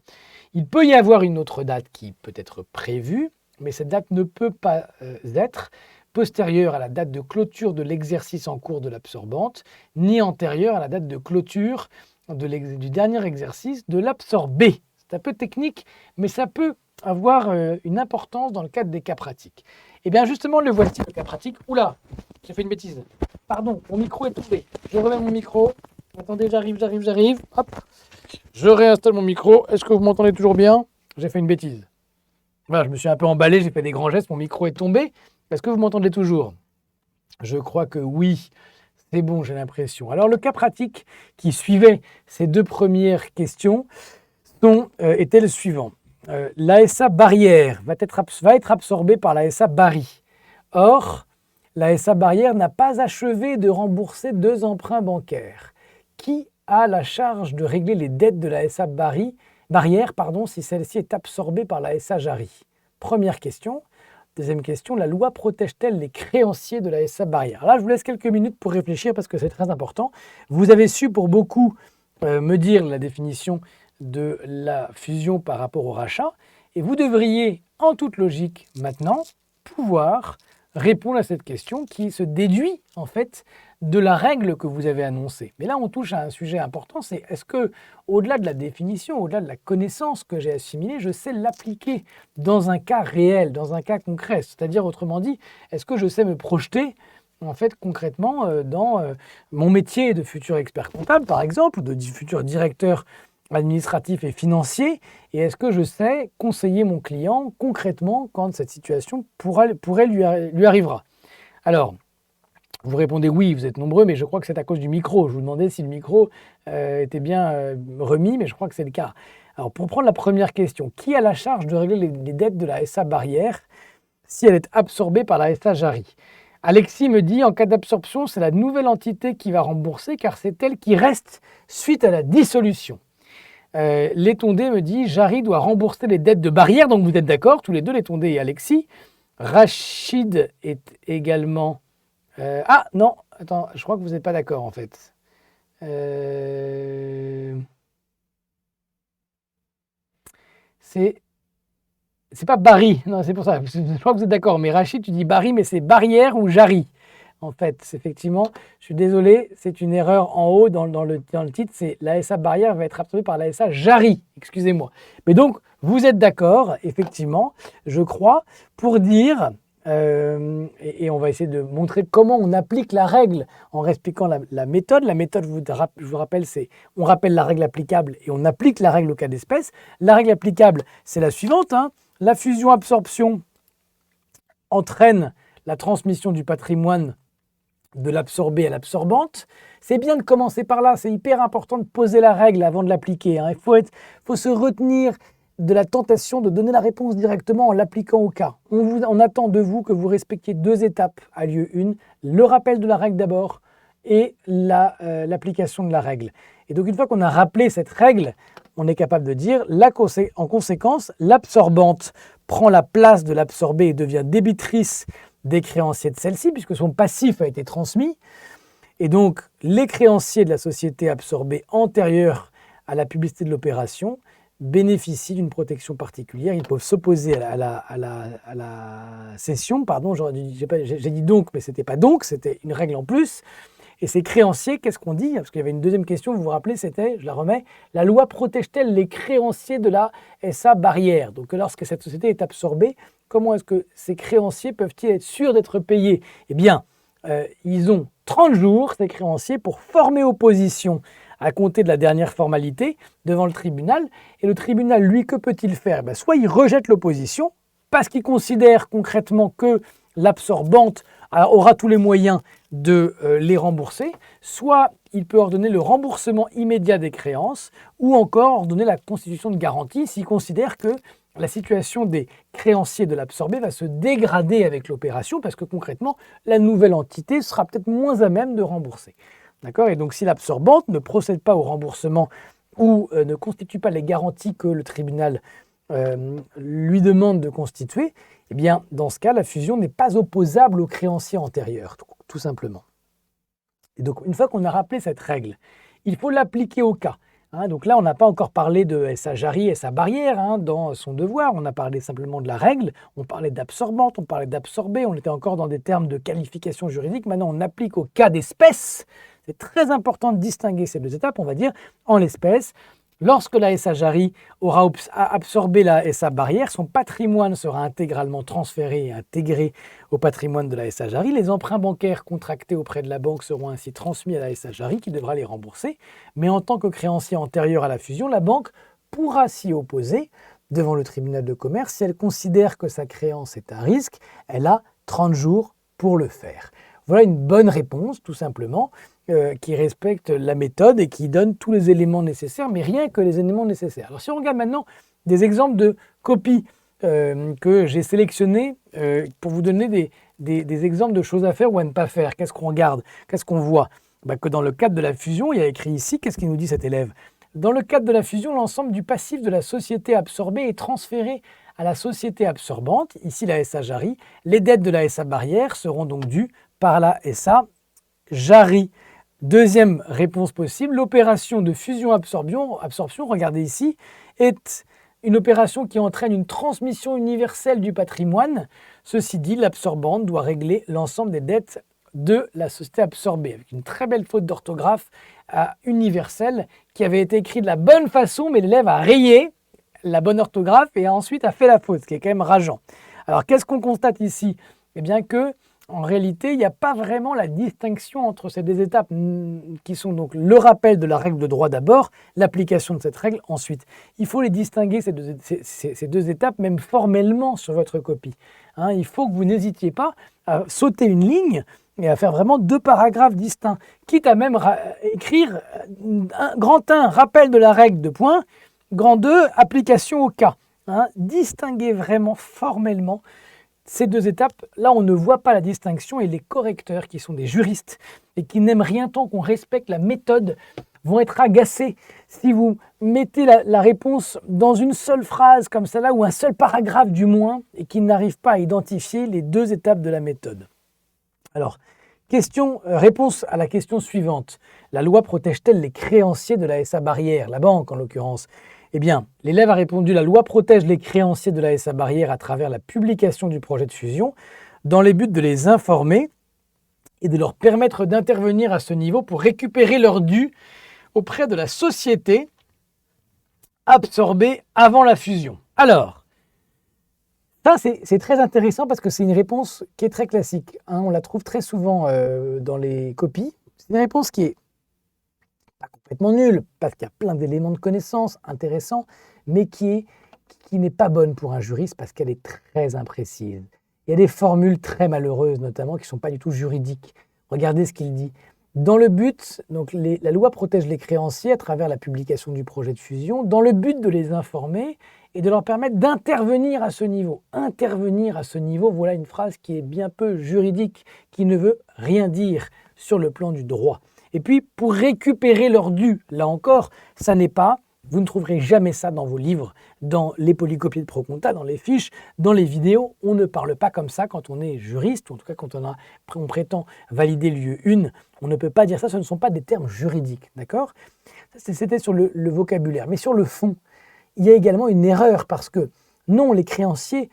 Il peut y avoir une autre date qui peut être prévue, mais cette date ne peut pas être postérieure à la date de clôture de l'exercice en cours de l'absorbante, ni antérieure à la date de clôture du dernier exercice de l'absorbé. C'est un peu technique, mais ça peut avoir une importance dans le cadre des cas pratiques. Et bien justement, le voici, le cas pratique. Oula, j'ai fait une bêtise. Pardon, mon micro est tombé. Je remets mon micro. Attendez, j'arrive. Hop, je réinstalle mon micro. Est-ce que vous m'entendez toujours bien? J'ai fait une bêtise. Voilà, je me suis un peu emballé, j'ai fait des grands gestes, mon micro est tombé. Est-ce que vous m'entendez toujours? Je crois que oui. C'est bon, j'ai l'impression. Alors le cas pratique qui suivait ces deux premières questions était le suivant. L'ASA Barrière va être absorbée par l'ASA Barry. Or, l'ASA Barrière n'a pas achevé de rembourser 2 emprunts bancaires. Qui a la charge de régler les dettes de l'ASA Barrière si celle-ci est absorbée par l'ASA Jarry? Première question. Deuxième question, la loi protège-t-elle les créanciers de l'ASA Barrière? Là, je vous laisse quelques minutes pour réfléchir parce que c'est très important. Vous avez su pour beaucoup me dire la définition de la fusion par rapport au rachat, et vous devriez, en toute logique maintenant, pouvoir répondre à cette question qui se déduit en fait de la règle que vous avez annoncée. Mais là, on touche à un sujet important, c'est est-ce que, au-delà de la définition, au-delà de la connaissance que j'ai assimilée, je sais l'appliquer dans un cas réel, dans un cas concret? C'est-à-dire, autrement dit, est-ce que je sais me projeter en fait concrètement dans mon métier de futur expert comptable, par exemple, ou de futur directeur administratif et financier, et est-ce que je sais conseiller mon client concrètement quand cette situation pourrait lui arrivera? Alors, vous répondez oui, vous êtes nombreux, mais je crois que c'est à cause du micro. Je vous demandais si le micro était bien remis, mais je crois que c'est le cas. Alors, pour prendre la première question, qui a la charge de régler les dettes de la SA Barrière si elle est absorbée par la SA Jarry? Alexis me dit, en cas d'absorption, c'est la nouvelle entité qui va rembourser, car c'est elle qui reste suite à la dissolution. Létondé me dit, Jarry doit rembourser les dettes de Barrière, donc vous êtes d'accord, tous les deux, Létondé et Alexis. Rachid est également... ah non, attends, je crois que vous n'êtes pas d'accord en fait. C'est pas Barry, non, c'est pour ça, je crois que vous êtes d'accord, mais Rachid, tu dis Barry, mais c'est Barrière ou Jarry. En fait, c'est effectivement, je suis désolé, c'est une erreur en haut dans le titre, c'est l'ASA Barrière va être absorbée par l'ASA Jarry, excusez-moi. Mais donc, vous êtes d'accord, effectivement, je crois, pour dire et on va essayer de montrer comment on applique la règle en expliquant la méthode. La méthode, je vous rappelle, c'est on rappelle la règle applicable et on applique la règle au cas d'espèce. La règle applicable, c'est la suivante, hein. La fusion-absorption entraîne la transmission du patrimoine de l'absorbé à l'absorbante. C'est bien de commencer par là, c'est hyper important de poser la règle avant de l'appliquer, hein. Il faut se retenir de la tentation de donner la réponse directement en l'appliquant au cas. On attend de vous que vous respectiez 2 étapes à lieu 1, le rappel de la règle d'abord et l'application de la règle. Et donc une fois qu'on a rappelé cette règle, on est capable de dire, en conséquence, l'absorbante prend la place de l'absorbé et devient débitrice des créanciers de celle-ci, puisque son passif a été transmis. Et donc, les créanciers de la société absorbée antérieure à la publicité de l'opération bénéficient d'une protection particulière. Ils peuvent s'opposer à la cession. Pardon, j'ai dit donc, mais ce n'était pas donc, c'était une règle en plus. Et ces créanciers, qu'est-ce qu'on dit? Parce qu'il y avait une deuxième question, vous vous rappelez, c'était, je la remets, la loi protège-t-elle les créanciers de la SA barrière? Donc lorsque cette société est absorbée, comment est-ce que ces créanciers peuvent-ils être sûrs d'être payés? Eh bien, ils ont 30 jours, ces créanciers, pour former opposition à compter de la dernière formalité devant le tribunal. Et le tribunal, lui, que peut-il faire? Soit il rejette l'opposition, parce qu'il considère concrètement que l'absorbante aura tous les moyens de les rembourser, soit il peut ordonner le remboursement immédiat des créances, ou encore ordonner la constitution de garantie s'il considère que la situation des créanciers de l'absorbé va se dégrader avec l'opération, parce que concrètement, la nouvelle entité sera peut-être moins à même de rembourser. D'accord? Et donc si l'absorbante ne procède pas au remboursement ou ne constitue pas les garanties que le tribunal lui demande de constituer, eh bien, dans ce cas, la fusion n'est pas opposable aux créanciers antérieurs, tout simplement. Et donc, une fois qu'on a rappelé cette règle, il faut l'appliquer au cas. Hein. Donc là, on n'a pas encore parlé de SA Jarry et SA barrière hein, dans son devoir. On a parlé simplement de la règle, on parlait d'absorbante, on parlait d'absorbé, on était encore dans des termes de qualification juridique. Maintenant, on applique au cas d'espèce. C'est très important de distinguer ces 2 étapes, on va dire, en l'espèce. Lorsque la SA Jarry aura absorbé la SA barrière, son patrimoine sera intégralement transféré et intégré au patrimoine de la SA Jarry. Les emprunts bancaires contractés auprès de la banque seront ainsi transmis à la SA Jarry qui devra les rembourser. Mais en tant que créancier antérieur à la fusion, la banque pourra s'y opposer devant le tribunal de commerce. Si elle considère que sa créance est à risque, elle a 30 jours pour le faire. Voilà une bonne réponse, tout simplement, qui respecte la méthode et qui donne tous les éléments nécessaires, mais rien que les éléments nécessaires. Alors si on regarde maintenant des exemples de copies que j'ai sélectionnés pour vous donner des exemples de choses à faire ou à ne pas faire, qu'est-ce qu'on regarde? Qu'est-ce qu'on voit? Que dans le cadre de la fusion, il y a écrit ici, qu'est-ce qu'il nous dit cet élève? Dans le cadre de la fusion, l'ensemble du passif de la société absorbée est transféré à la société absorbante, ici la SA Jarry. Les dettes de la SA barrière seront donc dues par la SA Jarry. Deuxième réponse possible, l'opération de fusion-absorption, regardez ici, est une opération qui entraîne une transmission universelle du patrimoine. Ceci dit, l'absorbante doit régler l'ensemble des dettes de la société absorbée, avec une très belle faute d'orthographe à universelle qui avait été écrite de la bonne façon, mais l'élève a rayé la bonne orthographe et ensuite a fait la faute, ce qui est quand même rageant. Alors qu'est-ce qu'on constate ici? Eh bien que en réalité, il n'y a pas vraiment la distinction entre ces 2 étapes qui sont donc le rappel de la règle de droit d'abord, l'application de cette règle ensuite. Il faut les distinguer, ces deux étapes, même formellement sur votre copie. Hein, il faut que vous n'hésitiez pas à sauter une ligne et à faire vraiment 2 paragraphes distincts, quitte à même écrire grand 1, rappel de la règle de point, grand 2, application au cas. Hein, distinguer vraiment formellement ces 2 étapes, là on ne voit pas la distinction et les correcteurs qui sont des juristes et qui n'aiment rien tant qu'on respecte la méthode vont être agacés si vous mettez la réponse dans une seule phrase comme celle-là ou un seul paragraphe du moins et qu'ils n'arrivent pas à identifier les 2 étapes de la méthode. Alors, réponse à la question suivante. La loi protège-t-elle les créanciers de la SA barrière, la banque en l'occurrence? Eh bien, l'élève a répondu « La loi protège les créanciers de la SA barrière à travers la publication du projet de fusion dans les buts de les informer et de leur permettre d'intervenir à ce niveau pour récupérer leurs dû auprès de la société absorbée avant la fusion. » Alors, Ça, c'est très intéressant parce que c'est une réponse qui est très classique, hein. On la trouve très souvent dans les copies. C'est une réponse qui est pas complètement nulle, parce qu'il y a plein d'éléments de connaissance intéressants, mais qui n'est pas bonne pour un juriste parce qu'elle est très imprécise. Il y a des formules très malheureuses, notamment, qui ne sont pas du tout juridiques. Regardez ce qu'il dit. Dans le but, donc la loi protège les créanciers à travers la publication du projet de fusion, dans le but de les informer et de leur permettre d'intervenir à ce niveau. Intervenir à ce niveau, voilà une phrase qui est bien peu juridique, qui ne veut rien dire sur le plan du droit. Et puis, pour récupérer leur dû, là encore, ça n'est pas, vous ne trouverez jamais ça dans vos livres, dans les polycopiés de Proconta, dans les fiches, dans les vidéos. On ne parle pas comme ça quand on est juriste, ou en tout cas quand on prétend valider lieu 1. On ne peut pas dire ça, ce ne sont pas des termes juridiques, d'accord? C'était sur le vocabulaire. Mais sur le fond, il y a également une erreur parce que non, les créanciers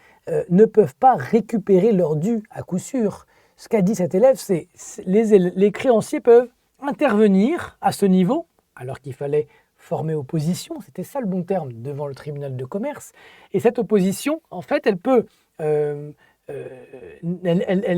ne peuvent pas récupérer leur dû à coup sûr. Ce qu'a dit cet élève, c'est les créanciers peuvent intervenir à ce niveau, alors qu'il fallait former opposition, c'était ça le bon terme, devant le tribunal de commerce. Et cette opposition, en fait, elle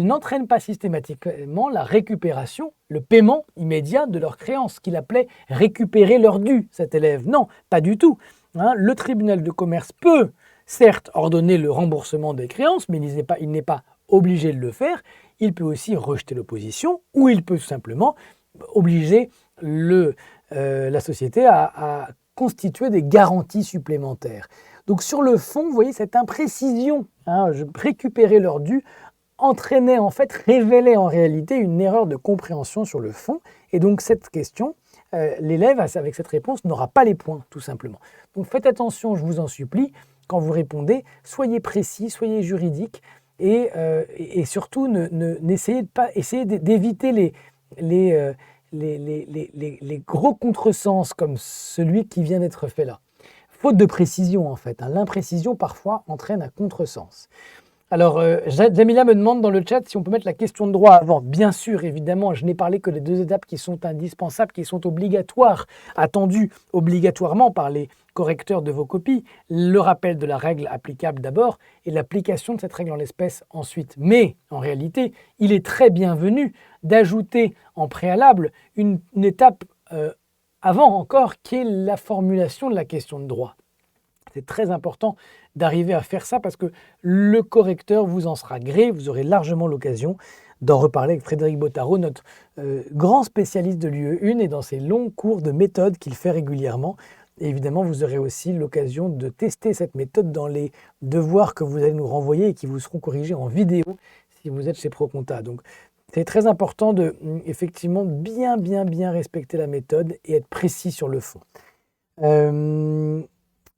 n'entraîne pas systématiquement la récupération, le paiement immédiat de leurs créances, qu'il appelait récupérer leur dû, cet élève. Non, pas du tout. Hein, le tribunal de commerce peut, certes, ordonner le remboursement des créances, mais il n'est pas obligé de le faire. Il peut aussi rejeter l'opposition, ou il peut tout simplement obliger la société à constituer des garanties supplémentaires. Donc sur le fond, vous voyez cette imprécision, hein, récupérer leur dû, révélait en réalité une erreur de compréhension sur le fond. Et donc cette question, l'élève, avec cette réponse, n'aura pas les points, tout simplement. Donc faites attention, je vous en supplie, quand vous répondez, soyez précis, soyez juridique, et surtout, essayez d'éviter les gros contresens comme celui qui vient d'être fait là. Faute de précision en fait, hein. L'imprécision parfois entraîne un contresens. Alors Jamila me demande dans le chat si on peut mettre la question de droit avant. Bien sûr, évidemment, je n'ai parlé que des 2 étapes qui sont indispensables, qui sont obligatoires, attendues obligatoirement par les correcteurs de vos copies. Le rappel de la règle applicable d'abord et l'application de cette règle en l'espèce ensuite. Mais en réalité, il est très bienvenu d'ajouter en préalable une étape avant encore, qui est la formulation de la question de droit. C'est très important d'arriver à faire ça parce que le correcteur vous en sera gré. Vous aurez largement l'occasion d'en reparler avec Frédéric Bottaro, notre grand spécialiste de l'UE1 et dans ses longs cours de méthode qu'il fait régulièrement. Et évidemment, vous aurez aussi l'occasion de tester cette méthode dans les devoirs que vous allez nous renvoyer et qui vous seront corrigés en vidéo si vous êtes chez Proconta. Donc, c'est très important de, effectivement, bien respecter la méthode et être précis sur le fond.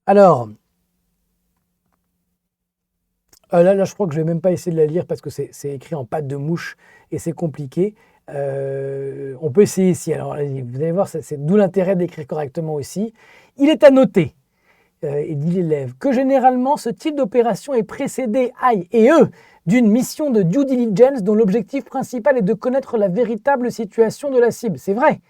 Alors, là, je crois que je ne vais même pas essayer de la lire parce que c'est écrit en patte de mouche et c'est compliqué. On peut essayer ici. Alors, vous allez voir, c'est d'où l'intérêt d'écrire correctement aussi. Il est à noter, et dit l'élève, que généralement, ce type d'opération est précédé, d'une mission de due diligence dont l'objectif principal est de connaître la véritable situation de la cible. C'est vrai.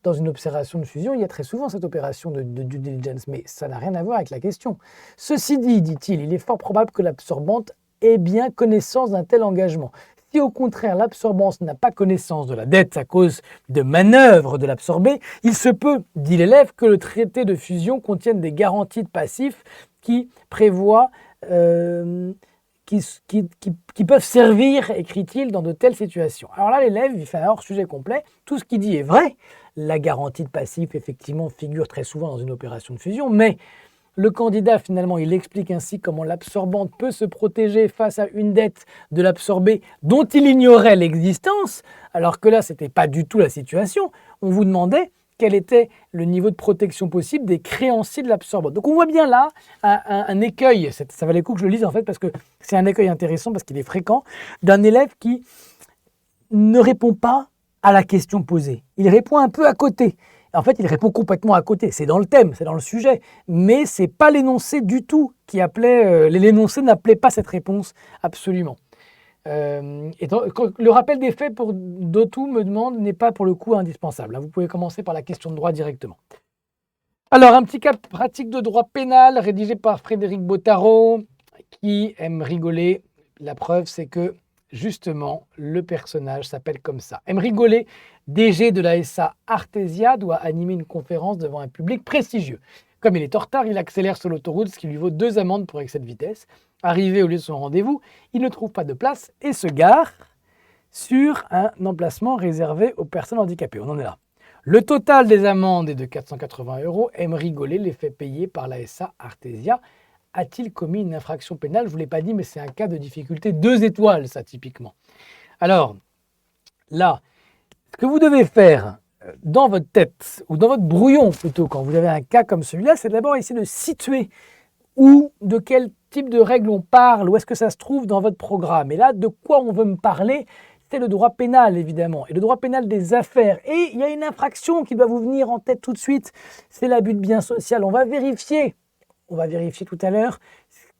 Dans une opération de fusion, il y a très souvent cette opération de due diligence, mais ça n'a rien à voir avec la question. Ceci dit, dit-il, il est fort probable que l'absorbante ait bien connaissance d'un tel engagement. Si au contraire l'absorbance n'a pas connaissance de la dette à cause de manœuvres de l'absorbé, il se peut, dit l'élève, que le traité de fusion contienne des garanties de passifs qui prévoient, qui peuvent servir, écrit-il, dans de telles situations. Alors là, l'élève, il fait un hors-sujet complet, tout ce qu'il dit est vrai. La garantie de passif, effectivement, figure très souvent dans une opération de fusion, mais le candidat, finalement, il explique ainsi comment l'absorbante peut se protéger face à une dette de l'absorbé dont il ignorait l'existence, alors que là, ce n'était pas du tout la situation. On vous demandait quel était le niveau de protection possible des créanciers de l'absorbante. Donc on voit bien là un écueil, ça valait le coup que je le lise en fait, parce que c'est un écueil intéressant, parce qu'il est fréquent, d'un élève qui ne répond pas à la question posée. Il répond un peu à côté. En fait, il répond complètement à côté. C'est dans le thème, c'est dans le sujet. Mais ce n'est pas l'énoncé du tout qui appelait... l'énoncé n'appelait pas cette réponse absolument. Le rappel des faits pour Dotou me demande n'est pas pour le coup indispensable. Vous pouvez commencer par la question de droit directement. Alors, un petit cas pratique de droit pénal rédigé par Frédéric Bottaro, qui aime rigoler. La preuve, c'est que justement, le personnage s'appelle comme ça. Aime rigoler, DG de la SA Artesia doit animer une conférence devant un public prestigieux. Comme il est en retard, il accélère sur l'autoroute, ce qui lui vaut 2 amendes pour excès de vitesse. Arrivé au lieu de son rendez-vous, il ne trouve pas de place et se gare sur un emplacement réservé aux personnes handicapées. On en est là. Le total des amendes est de 480 €. Aime rigoler, les fait payer par la SA Artesia. A-t-il commis une infraction pénale? Je ne vous l'ai pas dit, mais c'est un cas de difficulté 2 étoiles, ça, typiquement. Alors, là, ce que vous devez faire dans votre tête, ou dans votre brouillon plutôt, quand vous avez un cas comme celui-là, c'est d'abord essayer de situer où, de quel type de règles on parle, où est-ce que ça se trouve dans votre programme. Et là, de quoi on veut me parler? C'est le droit pénal, évidemment, et le droit pénal des affaires. Et il y a une infraction qui doit vous venir en tête tout de suite, c'est l'abus de bien social. On va vérifier tout à l'heure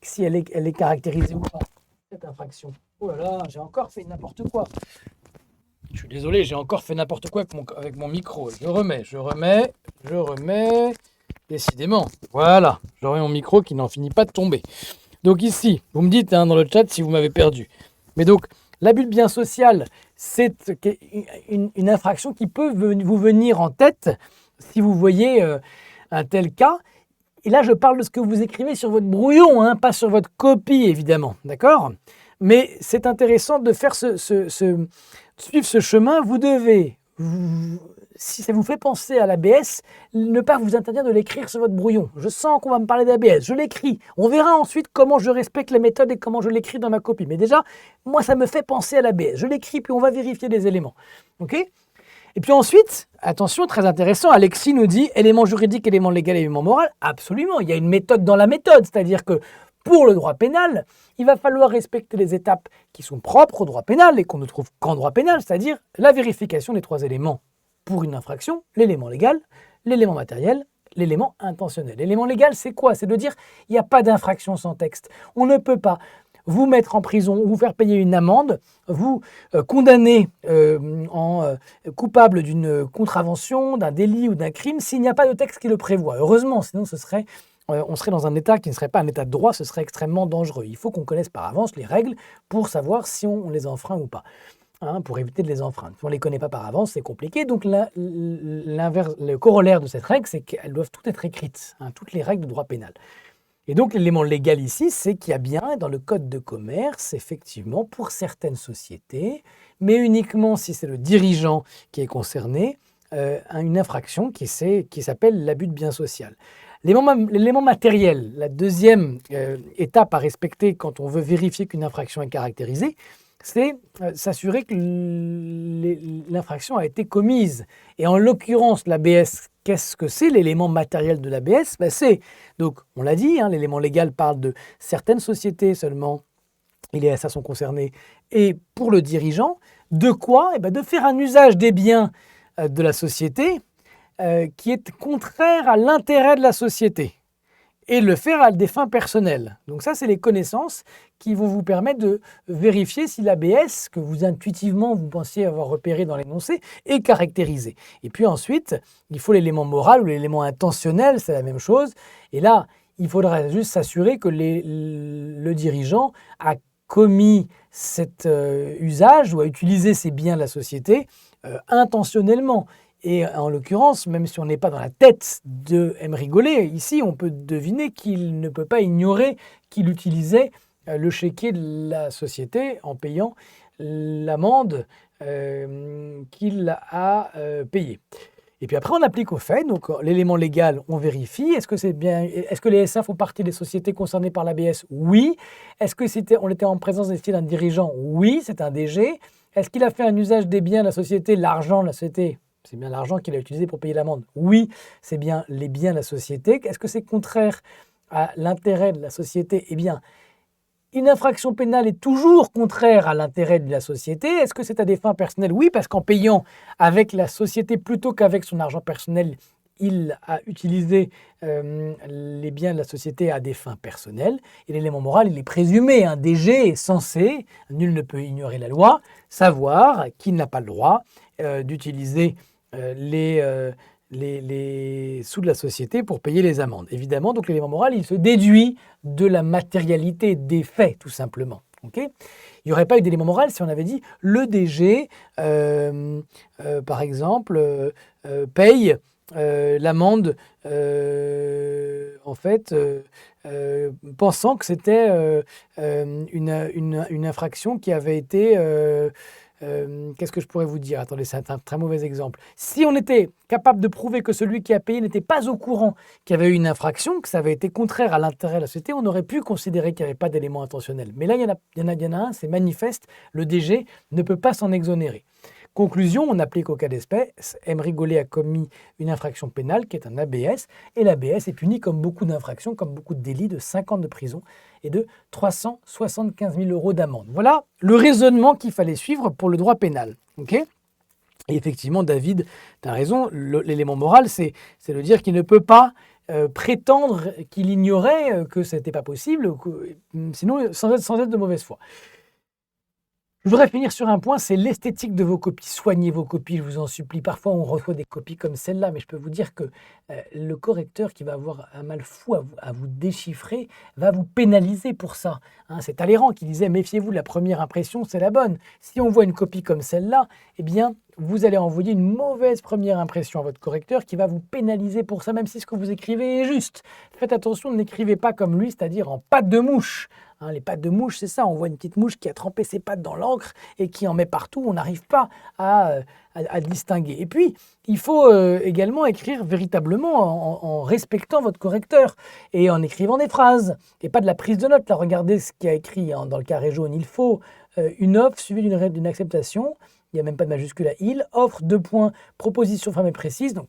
si elle est caractérisée ou pas, cette infraction. Oh là là, j'ai encore fait n'importe quoi. Je suis désolé, j'ai encore fait n'importe quoi avec mon micro. Je remets. Décidément, voilà, j'aurai mon micro qui n'en finit pas de tomber. Donc ici, vous me dites dans le chat si vous m'avez perdu. Mais donc, l'abus de bien social, c'est une infraction qui peut vous venir en tête si vous voyez un tel cas. Et là, je parle de ce que vous écrivez sur votre brouillon, pas sur votre copie, évidemment, d'accord? Mais c'est intéressant de faire suivre ce chemin. Vous devez, si ça vous fait penser à l'ABS, ne pas vous interdire de l'écrire sur votre brouillon. Je sens qu'on va me parler d'ABS, je l'écris. On verra ensuite comment je respecte les méthodes et comment je l'écris dans ma copie. Mais déjà, moi, ça me fait penser à l'ABS. Je l'écris, puis on va vérifier les éléments. OK ? Et puis ensuite, attention, très intéressant, Alexis nous dit élément juridique, élément légal, élément moral. Absolument, il y a une méthode dans la méthode, c'est-à-dire que pour le droit pénal, il va falloir respecter les étapes qui sont propres au droit pénal et qu'on ne trouve qu'en droit pénal, c'est-à-dire la vérification des 3 éléments pour une infraction, l'élément légal, l'élément matériel, l'élément intentionnel. L'élément légal, c'est quoi? C'est de dire il n'y a pas d'infraction sans texte. On ne peut pas vous mettre en prison, vous faire payer une amende, vous condamner coupable d'une contravention, d'un délit ou d'un crime s'il n'y a pas de texte qui le prévoit. Heureusement, sinon on serait dans un état qui ne serait pas un état de droit, ce serait extrêmement dangereux. Il faut qu'on connaisse par avance les règles pour savoir si on les enfreint ou pas, pour éviter de les enfreindre. Si on ne les connaît pas par avance, c'est compliqué. Donc le corollaire de cette règle, c'est qu'elles doivent toutes être écrites, toutes les règles de droit pénal. Et donc, l'élément légal ici, c'est qu'il y a bien dans le code de commerce, effectivement, pour certaines sociétés, mais uniquement si c'est le dirigeant qui est concerné, une infraction qui s'appelle l'abus de bien social. L'élément matériel, la deuxième étape à respecter quand on veut vérifier qu'une infraction est caractérisée, c'est s'assurer que l'infraction a été commise. Et en l'occurrence, l'ABS, qu'est-ce que c'est l'élément matériel de l'ABS? Donc, on l'a dit, l'élément légal parle de certaines sociétés seulement, les SA sont concernés. Et pour le dirigeant, de quoi? De faire un usage des biens de la société qui est contraire à l'intérêt de la société. Et le faire à des fins personnelles. Donc ça, c'est les connaissances qui vont vous permettre de vérifier si l'ABS, que vous intuitivement vous pensiez avoir repéré dans l'énoncé, est caractérisé. Et puis ensuite, il faut l'élément moral ou l'élément intentionnel, c'est la même chose. Et là, il faudra juste s'assurer que le dirigeant a commis cet usage ou a utilisé ces biens de la société intentionnellement. Et en l'occurrence, même si on n'est pas dans la tête de M. Rigolet, ici, on peut deviner qu'il ne peut pas ignorer qu'il utilisait le chéquier de la société en payant l'amende qu'il a payée. Et puis après, on applique au fait. Donc, l'élément légal, on vérifie. Est-ce que les SA font partie des sociétés concernées par l'ABS? Oui. Est-ce qu'on était en présence d'un dirigeant? Oui, c'est un DG. Est-ce qu'il a fait un usage des biens de la société, l'argent de la société? C'est bien l'argent qu'il a utilisé pour payer l'amende. Oui, c'est bien les biens de la société. Est-ce que c'est contraire à l'intérêt de la société? Eh bien, une infraction pénale est toujours contraire à l'intérêt de la société. Est-ce que c'est à des fins personnelles? Oui, parce qu'en payant avec la société plutôt qu'avec son argent personnel, il a utilisé les biens de la société à des fins personnelles. Et l'élément moral, il est présumé. Un DG est censé, nul ne peut ignorer la loi, savoir qu'il n'a pas le droit d'utiliser les sous de la société pour payer les amendes. Évidemment, donc l'élément moral, il se déduit de la matérialité des faits, tout simplement. Ok. Il n'y aurait pas eu d'élément moral si on avait dit le DG, par exemple, paye l'amende, en fait, pensant que c'était une infraction qui avait été... qu'est-ce que je pourrais vous dire? Attendez, c'est un très mauvais exemple. Si on était capable de prouver que celui qui a payé n'était pas au courant qu'il y avait eu une infraction, que ça avait été contraire à l'intérêt de la société, on aurait pu considérer qu'il n'y avait pas d'élément intentionnel. Mais là, il y en a un, c'est manifeste, le DG ne peut pas s'en exonérer. Conclusion, on applique au cas d'espèce, Emery Gollet a commis une infraction pénale qui est un ABS, et l'ABS est puni comme beaucoup d'infractions, comme beaucoup de délits, de 5 ans de prison et de 375 000 € d'amende. Voilà le raisonnement qu'il fallait suivre pour le droit pénal. Okay, et effectivement, David, tu as raison, l'élément moral, c'est de dire qu'il ne peut pas prétendre qu'il ignorait que ce n'était pas possible, sinon sans être de mauvaise foi. Je voudrais finir sur un point, c'est l'esthétique de vos copies. Soignez vos copies, je vous en supplie. Parfois, on reçoit des copies comme celle-là, mais je peux vous dire que le correcteur qui va avoir un mal fou à vous déchiffrer va vous pénaliser pour ça. Hein, c'est Talleyrand qui disait « Méfiez-vous, la première impression, c'est la bonne ». Si on voit une copie comme celle-là, eh bien, vous allez envoyer une mauvaise première impression à votre correcteur qui va vous pénaliser pour ça, même si ce que vous écrivez est juste. Faites attention, n'écrivez pas comme lui, c'est-à-dire en pattes de mouche. Hein, les pattes de mouche, c'est ça, on voit une petite mouche qui a trempé ses pattes dans l'encre et qui en met partout, on n'arrive pas à distinguer. Et puis, il faut également écrire véritablement en respectant votre correcteur et en écrivant des phrases et pas de la prise de notes. Là, regardez ce qu'il y a écrit dans le carré jaune. Il faut une offre suivie d'une acceptation. Il n'y a même pas de majuscule à il. Offre, 2 points, proposition ferme et précise. Donc,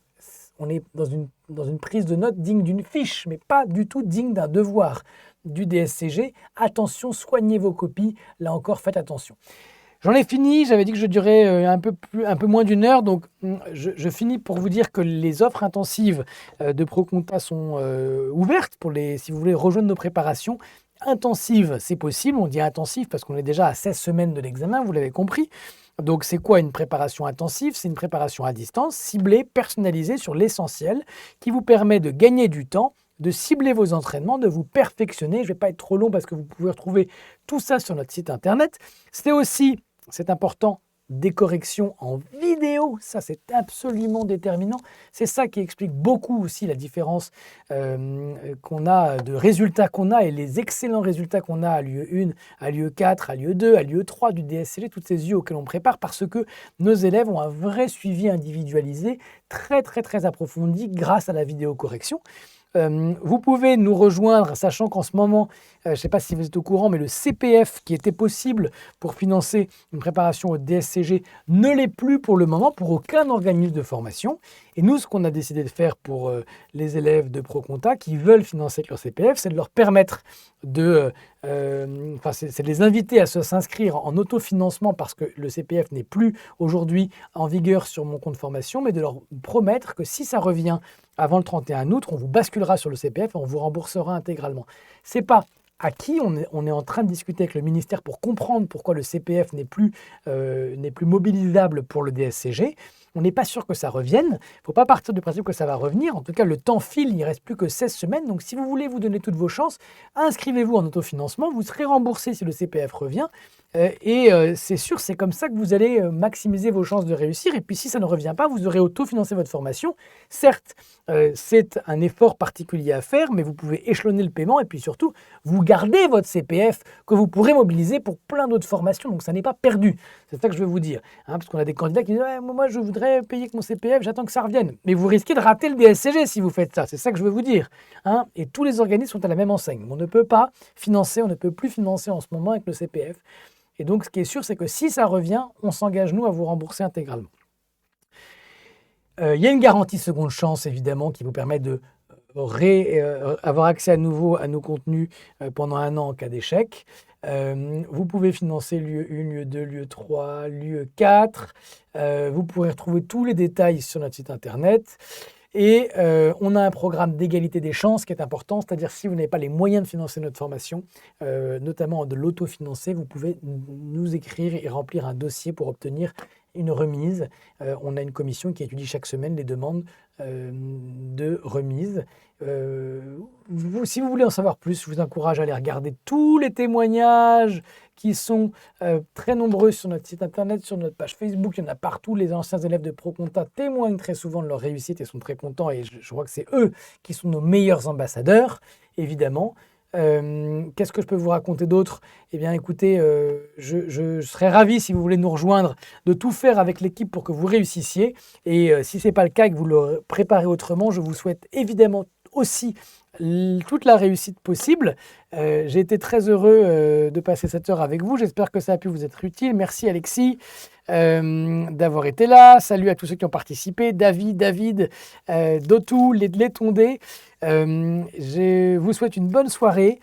on est dans une prise de notes digne d'une fiche, mais pas du tout digne d'un devoir du DSCG. Attention, soignez vos copies. Là encore, faites attention. J'en ai fini, j'avais dit que je durais un peu moins d'une heure, donc je finis pour vous dire que les offres intensives de ProConta sont ouvertes si vous voulez rejoindre nos préparations. Intensives, c'est possible, on dit intensif parce qu'on est déjà à 16 semaines de l'examen, vous l'avez compris. Donc c'est quoi une préparation intensive? C'est une préparation à distance, ciblée, personnalisée sur l'essentiel, qui vous permet de gagner du temps, de cibler vos entraînements, de vous perfectionner. Je ne vais pas être trop long parce que vous pouvez retrouver tout ça sur notre site internet. C'est important, des corrections en vidéo, ça c'est absolument déterminant. C'est ça qui explique beaucoup aussi la différence qu'on a de résultats qu'on a et les excellents résultats qu'on a à l'UE1, à l'UE4, à l'UE2, à l'UE3 du DSCG, toutes ces UE auxquelles on prépare parce que nos élèves ont un vrai suivi individualisé, très très très approfondi grâce à la vidéocorrection. Vous pouvez nous rejoindre, sachant qu'en ce moment, je ne sais pas si vous êtes au courant, mais le CPF qui était possible pour financer une préparation au DSCG ne l'est plus pour le moment pour aucun organisme de formation. Et nous, ce qu'on a décidé de faire pour les élèves de ProConta qui veulent financer leur CPF, c'est de leur permettre c'est de les inviter à s'inscrire en autofinancement parce que le CPF n'est plus aujourd'hui en vigueur sur mon compte formation, mais de leur promettre que si ça revient avant le 31 août, on vous basculera sur le CPF et on vous remboursera intégralement. C'est pas acquis, on est en train de discuter avec le ministère pour comprendre pourquoi le CPF n'est plus mobilisable pour le DSCG. On n'est pas sûr que ça revienne. Il ne faut pas partir du principe que ça va revenir. En tout cas, le temps file, il ne reste plus que 16 semaines. Donc, si vous voulez vous donner toutes vos chances, inscrivez-vous en autofinancement. Vous serez remboursé si le CPF revient. C'est sûr, c'est comme ça que vous allez maximiser vos chances de réussir. Et puis, si ça ne revient pas, vous aurez autofinancé votre formation. Certes, c'est un effort particulier à faire, mais vous pouvez échelonner le paiement. Et puis surtout, vous gardez votre CPF que vous pourrez mobiliser pour plein d'autres formations. Donc, ça n'est pas perdu. C'est ça que je veux vous dire. Hein, parce qu'on a des candidats qui disent ouais, « moi, je voudrais payer avec mon CPF, j'attends que ça revienne. » Mais vous risquez de rater le DSCG si vous faites ça. C'est ça que je veux vous dire. Hein, et tous les organismes sont à la même enseigne. On ne peut pas financer, on ne peut plus financer en ce moment avec le CPF. Et donc, ce qui est sûr, c'est que si ça revient, on s'engage, nous, à vous rembourser intégralement. Il y a une garantie seconde chance, évidemment, qui vous permet de avoir accès à nouveau à nos contenus pendant 1 an en cas d'échec. Vous pouvez financer l'UE1, l'UE2, l'UE3, l'UE4. Vous pourrez retrouver tous les détails sur notre site internet. Et on a un programme d'égalité des chances qui est important, c'est-à-dire si vous n'avez pas les moyens de financer notre formation, notamment de l'autofinancer, vous pouvez nous écrire et remplir un dossier pour obtenir une remise. On a une commission qui étudie chaque semaine les demandes de remise. Si vous voulez en savoir plus, je vous encourage à aller regarder tous les témoignages qui sont très nombreux sur notre site internet, sur notre page Facebook. Il y en a partout. Les anciens élèves de ProConta témoignent très souvent de leur réussite et sont très contents. Et je crois que c'est eux qui sont nos meilleurs ambassadeurs, évidemment. Qu'est-ce que je peux vous raconter d'autre? Eh bien, écoutez, je serais ravi, si vous voulez nous rejoindre, de tout faire avec l'équipe pour que vous réussissiez. Et si ce n'est pas le cas et que vous le préparez autrement, je vous souhaite évidemment aussi toute la réussite possible. J'ai été très heureux de passer cette heure avec vous. J'espère que ça a pu vous être utile. Merci Alexis d'avoir été là. Salut à tous ceux qui ont participé. David, Dotou, les Tondés. Je vous souhaite une bonne soirée.